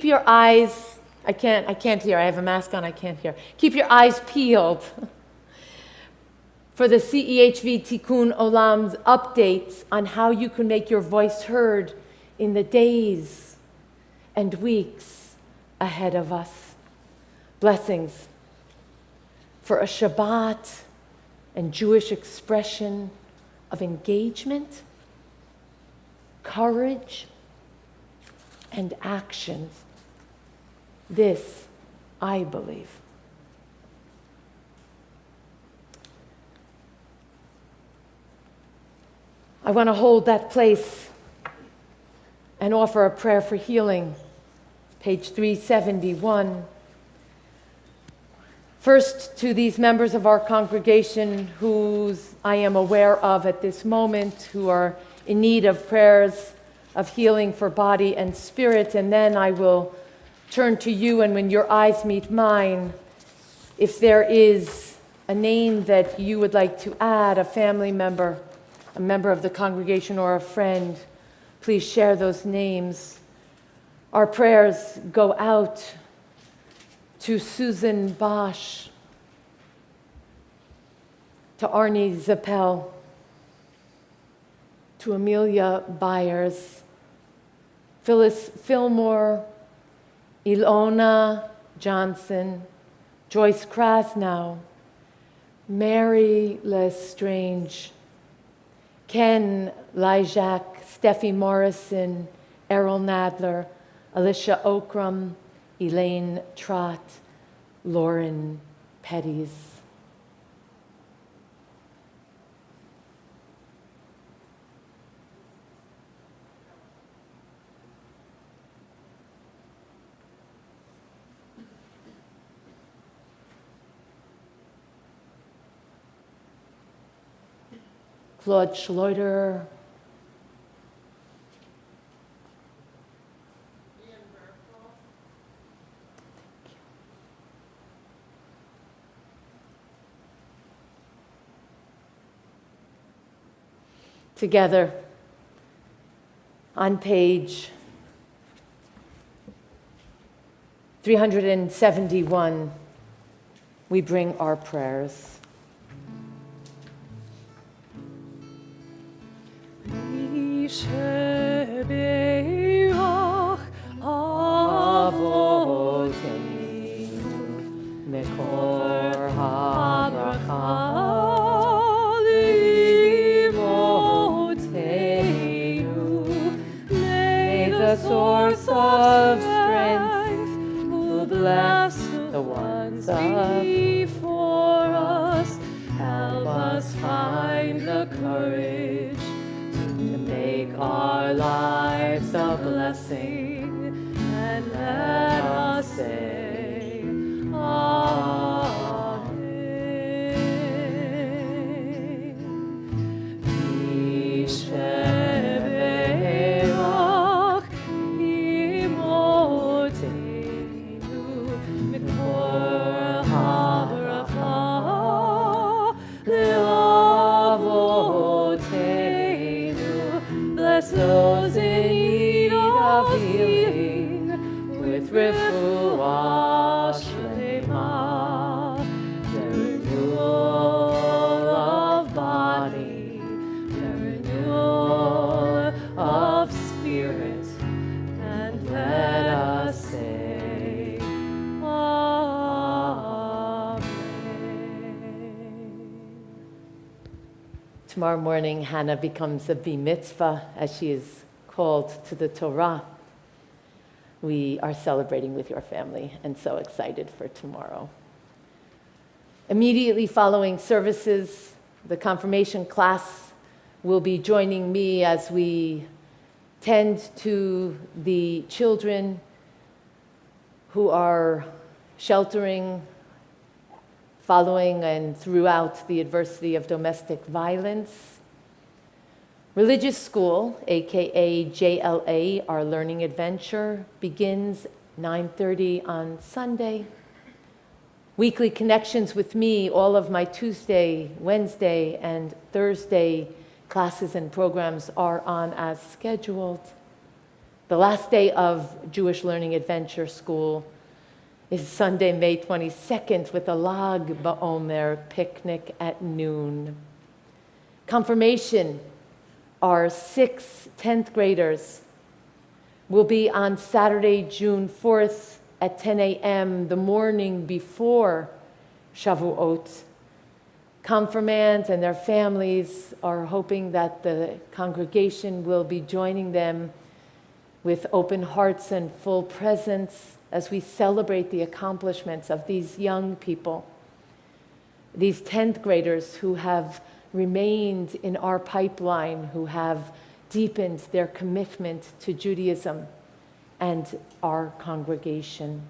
your eyes, I can't hear, I have a mask on, I can't hear. Keep your eyes peeled for the CEHV Tikkun Olam's updates on how you can make your voice heard in the days and weeks ahead of us. Blessings for a Shabbat and Jewish expression of engagement, courage, and actions. This I believe. I want to hold that place and offer a prayer for healing, page 371. First, to these members of our congregation whose I am aware of at this moment, who are in need of prayers of healing for body and spirit, and then I will turn to you, and when your eyes meet mine, if there is a name that you would like to add, a family member, a member of the congregation, or a friend, please share those names. Our prayers go out to Susan Bosch, to Arnie Zappel, to Amelia Byers, Phyllis Fillmore, Ilona Johnson, Joyce Krasnow, Mary Lestrange, Ken Lyjak, Steffi Morrison, Errol Nadler, Alicia Okram, Elaine Trott, Lauren Petties. Claude Schleuder. Together on page 371, we bring our prayers. The source of strength, who bless the ones before us, help us find the courage to make our lives a blessing, and let us say, Amen. Bless those in need of healing with refuah shlema, the renewal of body, the renewal of spirit, and let us say, Amen. Tomorrow morning, Hannah becomes a bar mitzvah, as she is called to the Torah. We are celebrating with your family and so excited for tomorrow. Immediately following services, the confirmation class will be joining me as we tend to the children who are sheltering following and throughout the adversity of domestic violence. Religious School, aka JLA, our learning adventure, begins 9:30 on Sunday. Weekly connections with me, all of my Tuesday, Wednesday, and Thursday classes and programs are on as scheduled. The last day of Jewish Learning Adventure School is Sunday, May 22nd, with a Lag BaOmer picnic at noon. Confirmation, our 6th, 10th graders will be on Saturday, June 4th at 10 a.m., the morning before Shavuot. Confirmands and their families are hoping that the congregation will be joining them with open hearts and full presence as we celebrate the accomplishments of these young people, these 10th graders who have remained in our pipeline, who have deepened their commitment to Judaism and our congregation.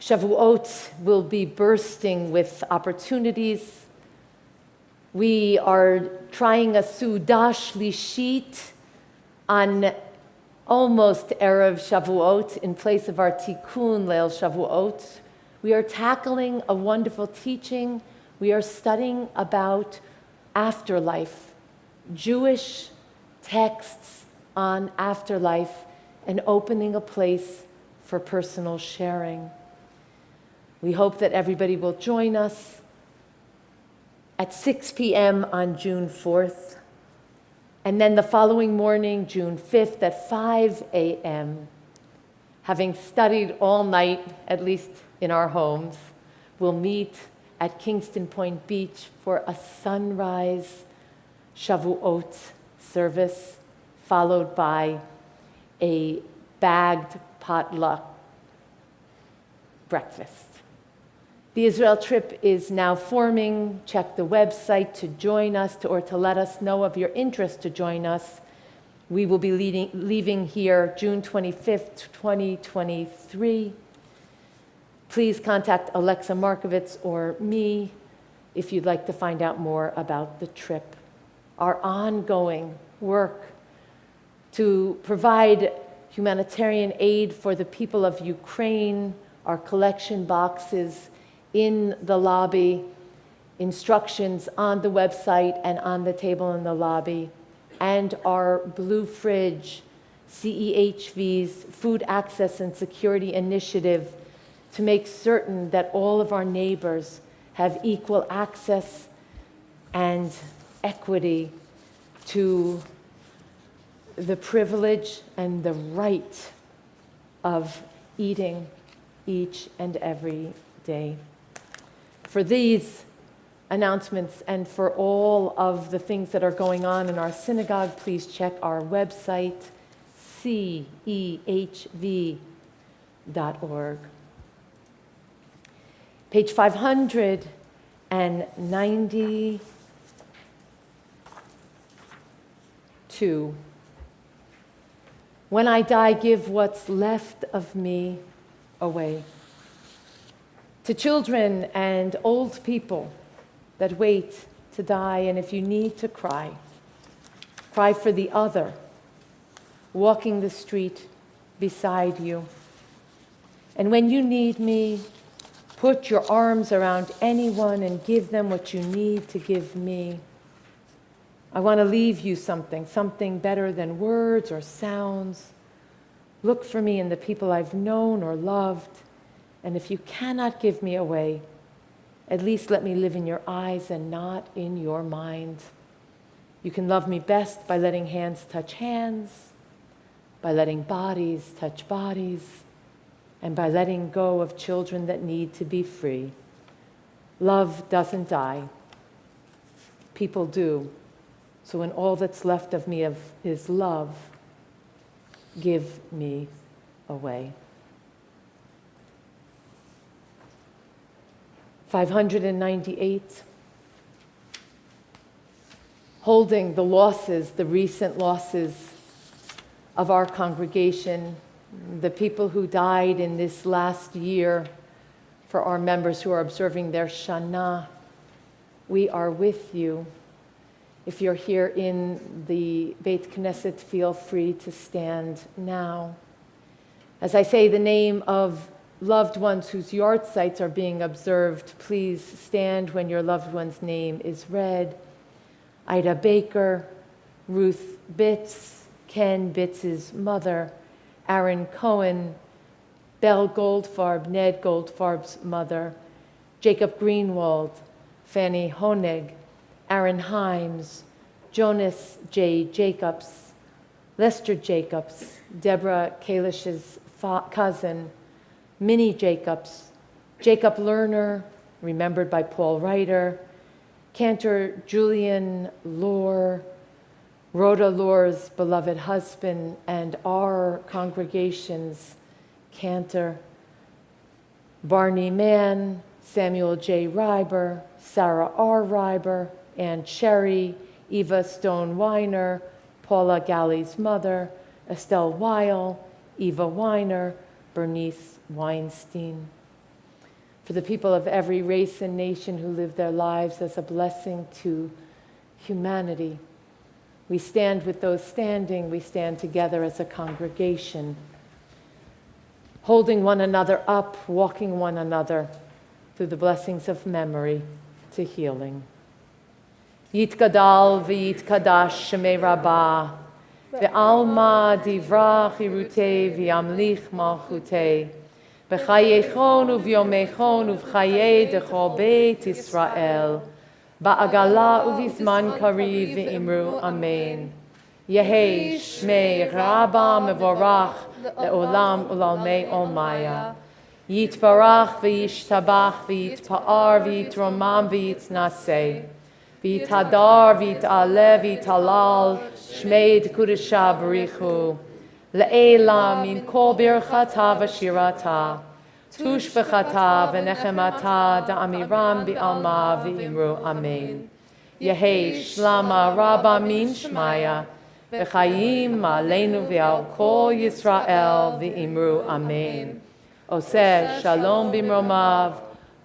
Shavuot will be bursting with opportunities. We are trying a Suda Shlishit on almost Erev Shavuot in place of our Tikkun Leil Shavuot. We are tackling a wonderful teaching. We are studying about afterlife, Jewish texts on afterlife, and opening a place for personal sharing. We hope that everybody will join us at 6 p.m. on June 4th. And then the following morning, June 5th at 5 a.m., having studied all night, at least in our homes, we'll meet at Kingston Point Beach for a sunrise Shavuot service, followed by a bagged potluck breakfast. The Israel trip is now forming. Check the website to join us or to let us know of your interest to join us. We will be leaving here June 25th, 2023. Please contact Alexa Markovitz or me if you'd like to find out more about the trip. Our ongoing work to provide humanitarian aid for the people of Ukraine, our collection boxes in the lobby, instructions on the website and on the table in the lobby, and our Blue Fridge, CEHV's Food Access and Security Initiative to make certain that all of our neighbors have equal access and equity to the privilege and the right of eating each and every day. For these announcements and for all of the things that are going on in our synagogue, please check our website, cehv.org. Page 592. When I die, give what's left of me away. To children and old people that wait to die, and if you need to cry, cry for the other walking the street beside you. And when you need me, put your arms around anyone and give them what you need to give me. I want to leave you something better than words or sounds. Look for me in the people I've known or loved, and if you cannot give me away, at least let me live in your eyes and not in your mind. You can love me best by letting hands touch hands, by letting bodies touch bodies, and by letting go of children that need to be free. Love doesn't die. People do. So when all that's left of me is love, give me away. 598. Holding the losses, the recent losses of our congregation, the people who died in this last year, for our members who are observing their Shana. We are with you. If you're here in the Beit Knesset, feel free to stand now. As I say the name of loved ones whose yard sites are being observed, please stand when your loved one's name is read. Ida Baker, Ruth Bitz, Ken Bitz's mother, Aaron Cohen, Belle Goldfarb, Ned Goldfarb's mother, Jacob Greenwald, Fanny Honig, Aaron Himes, Jonas J. Jacobs, Lester Jacobs, Deborah Kalish's cousin, Minnie Jacobs, Jacob Lerner, remembered by Paul Reiter, Cantor Julian Lohr, Rhoda Lohr's beloved husband, and our congregation's cantor, Barney Mann, Samuel J. Reiber, Sarah R. Reiber, Ann Cherry, Eva Stone Weiner, Paula Galley's mother, Estelle Weil, Eva Weiner, Bernice Weinstein. For the people of every race and nation who live their lives as a blessing to humanity, we stand with those standing, we stand together as a congregation, holding one another up, walking one another through the blessings of memory to healing. Yitgadal v'yitkadash shemei rabbah, ve'alma divra chirutei v'yamlich malchutei, v'chayechon u'vyomechon u'v'chayei dechol beit Yisrael, ba'agala u'vizman kariv v'imru amen. Yehei shmei rabba mevorach le'olam u'lalmei olmaya. Yitbarach v'yishtabach v'yitpa'ar v'yitromam v'yitnaseh. V'yitadar v'yit'aleh v'yit'alal shmei d'kudesha b'richu. Le'elam min kol birchata v'shirata. Tushbechata v'nechemata da'amiram bi'alma v'imru amen. Yehei shlama rabba min shmaya. V'chayim aleinu v'al kol Yisrael v'imru amen. Oseh shalom b'mromav,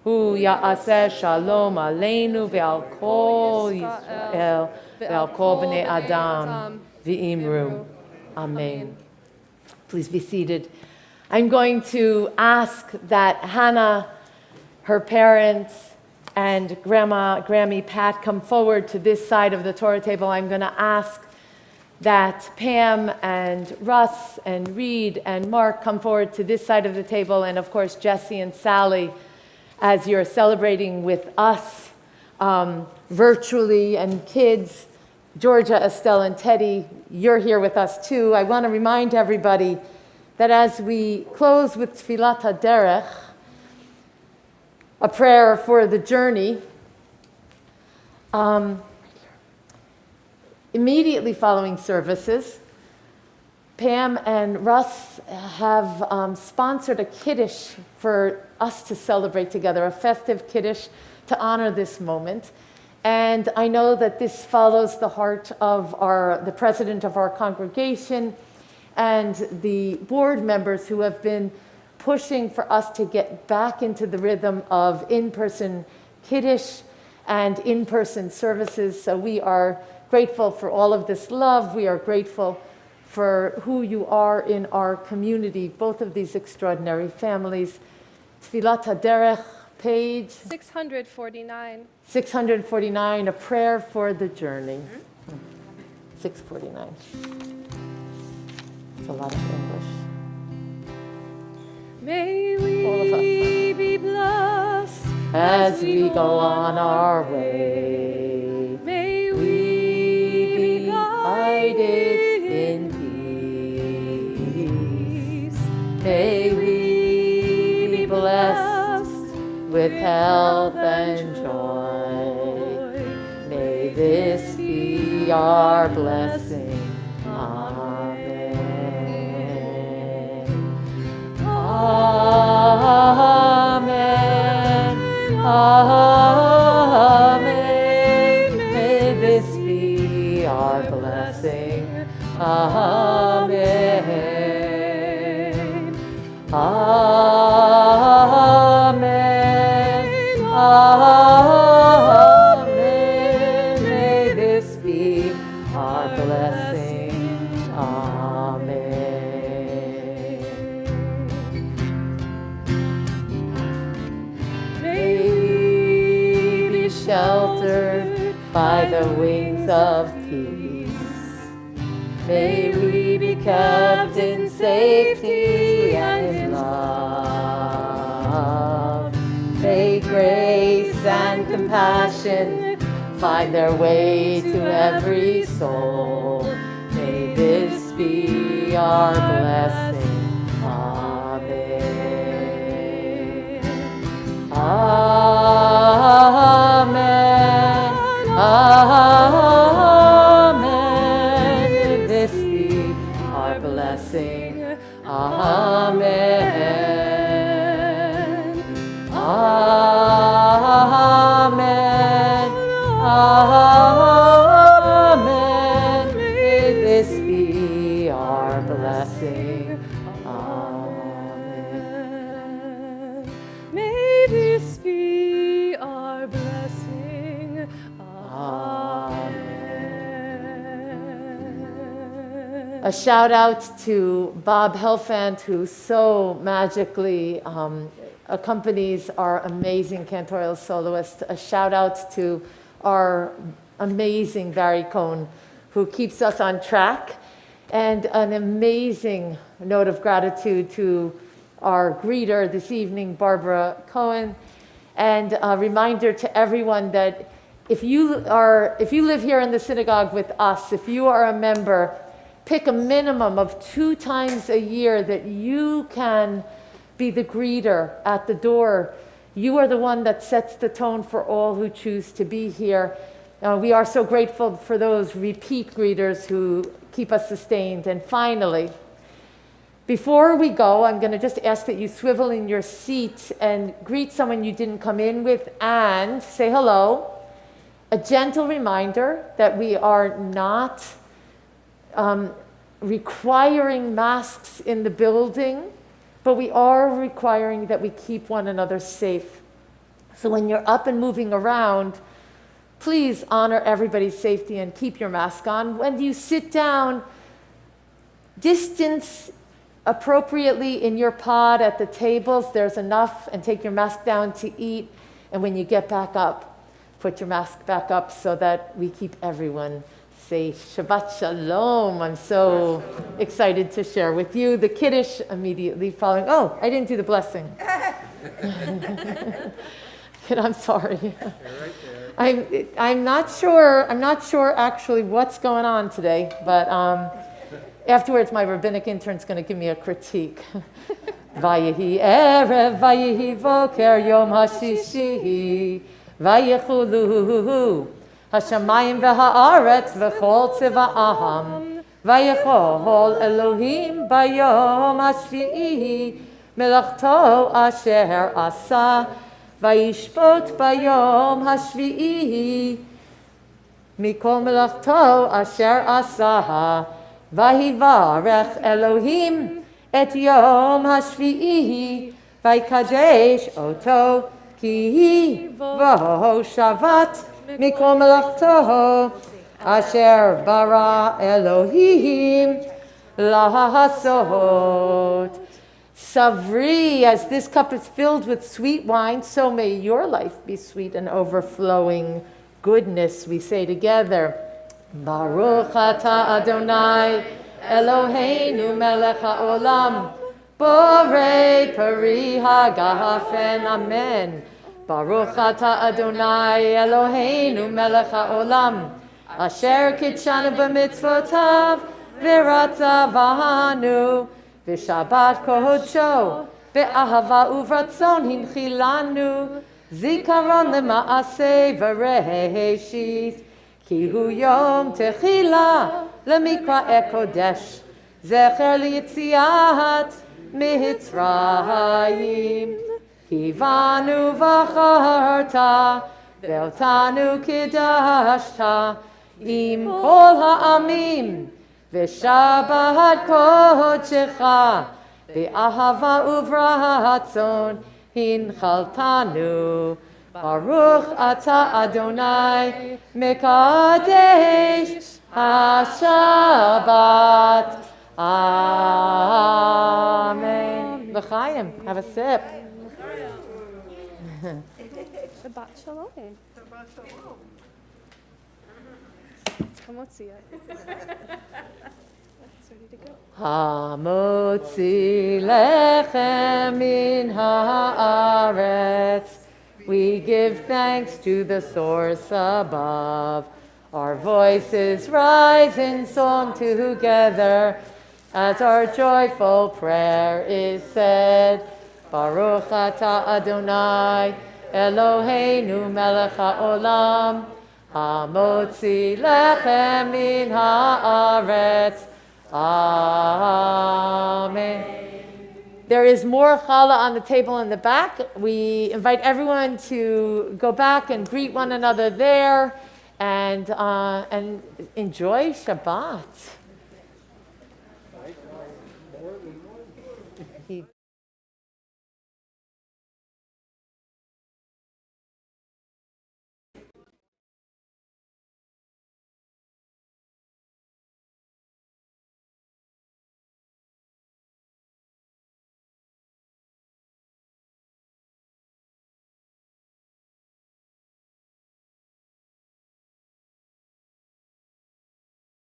Hu ya'aseh shalom aleinu ve'al kol Yisrael ve'al kol b'nei Adam v'imru. Amen. Please be seated. I'm going to ask that Hannah, her parents, and Grammy Pat come forward to this side of the Torah table. I'm going to ask that Pam and Russ and Reed and Mark come forward to this side of the table, and of course Jesse and Sally, as you're celebrating with us virtually, and kids, Georgia, Estelle, and Teddy, you're here with us too. I want to remind everybody that as we close with Tfilat HaDerech, a prayer for the journey, immediately following services, Pam and Russ have sponsored a kiddush for us to celebrate together, a festive kiddush to honor this moment. And I know that this follows the heart of the president of our congregation and the board members who have been pushing for us to get back into the rhythm of in-person kiddush and in-person services. So we are grateful for all of this love. We are grateful for who you are in our community, both of these extraordinary families. Tfilat HaDerech, page 649. 649, a prayer for the journey. 649. It's a lot of English. May All of us. we be blessed As we go on our way, May we we be guided in peace. May we be blessed with health and joy. May this be our blessing. Amen. Amen. Amen. May this be our blessing. Amen. Amen. Amen. May this be our blessing. Amen. May we be sheltered by the wings of peace. May we be kept in safety and in love. May grace and compassion find their way to every soul. May this be our blessing. Amen. Amen. Amen. May this be our blessing. Amen. Amen. Amen. May this be our blessing. Amen. May this be our blessing. Amen. A shout out to Bob Helfand, who so magically accompanies our amazing cantorial soloist. A shout out to our amazing Barry Cohn, who keeps us on track. And an amazing note of gratitude to our greeter this evening, Barbara Cohen. And a reminder to everyone that if you live here in the synagogue with us, if you are a member, pick a minimum of 2 times a year that you can be the greeter at the door. You are the one that sets the tone for all who choose to be here. We are so grateful for those repeat greeters who keep us sustained. And finally, before we go, I'm going to just ask that you swivel in your seat and greet someone you didn't come in with and say hello. A gentle reminder that we are not requiring masks in the building, but we are requiring that we keep one another safe. So when you're up and moving around, please honor everybody's safety and keep your mask on. When you sit down, distance appropriately in your pod at the tables. There's enough, and take your mask down to eat. And when you get back up, put your mask back up so that we keep everyone safe. Shabbat Shalom. I'm so excited to share with you the Kiddush immediately following. Oh, I didn't do the blessing. I'm sorry. I'm not sure actually what's going on today, but afterwards my rabbinic intern's going to give me a critique. Vayehi erev, vayehi voker, yom hashishi, vayechulu hashamayim v'haaretz v'chol tziva'aham, vayechol Elohim bayom hashvi'i, melachto asher asa, vayishpot bayom hashvi'i, mikol melachto asher asa, vayivarech Elohim et yom hashvi'i, vaykadesh oto ki vo shavat mikol melachto asher bara Elohim lahasot. Savri, as this cup is filled with sweet wine, so may your life be sweet and overflowing goodness. We say together, Baruch atah Adonai Eloheinu melech haolam, borei peri hagafen, amen. Baruch atah Adonai Eloheinu melech haolam, asher kitshanu b'mitzvotav, v'ratzavanu, v'shabbat kohodsho, be'ahava uvratzon hinchilanu, zikaron lema'aseh v'reheshit, ki hu yom techila lemikra kodesh, zecher liyitziat mitzrayim, kivanu v'charta, ve'otanu kidashta, im kol ha'amim, v'shabbat kodshecha, ve'ahava uvratzon hinchaltanu. Baruch atah Adonai mekadesh ha-Shabbat. Amen. L'chaim, have a sip. Shabbat Shalom. Hamotzi. Ready to go. Hamotzi lechem min haaretz. We give thanks to the source above. Our voices rise in song together as our joyful prayer is said. Baruch atah Adonai Eloheinu melech haolam, hamotzi lechem min haaretz. Amen. There is more challah on the table in the back. We invite everyone to go back and greet one another there and enjoy Shabbat.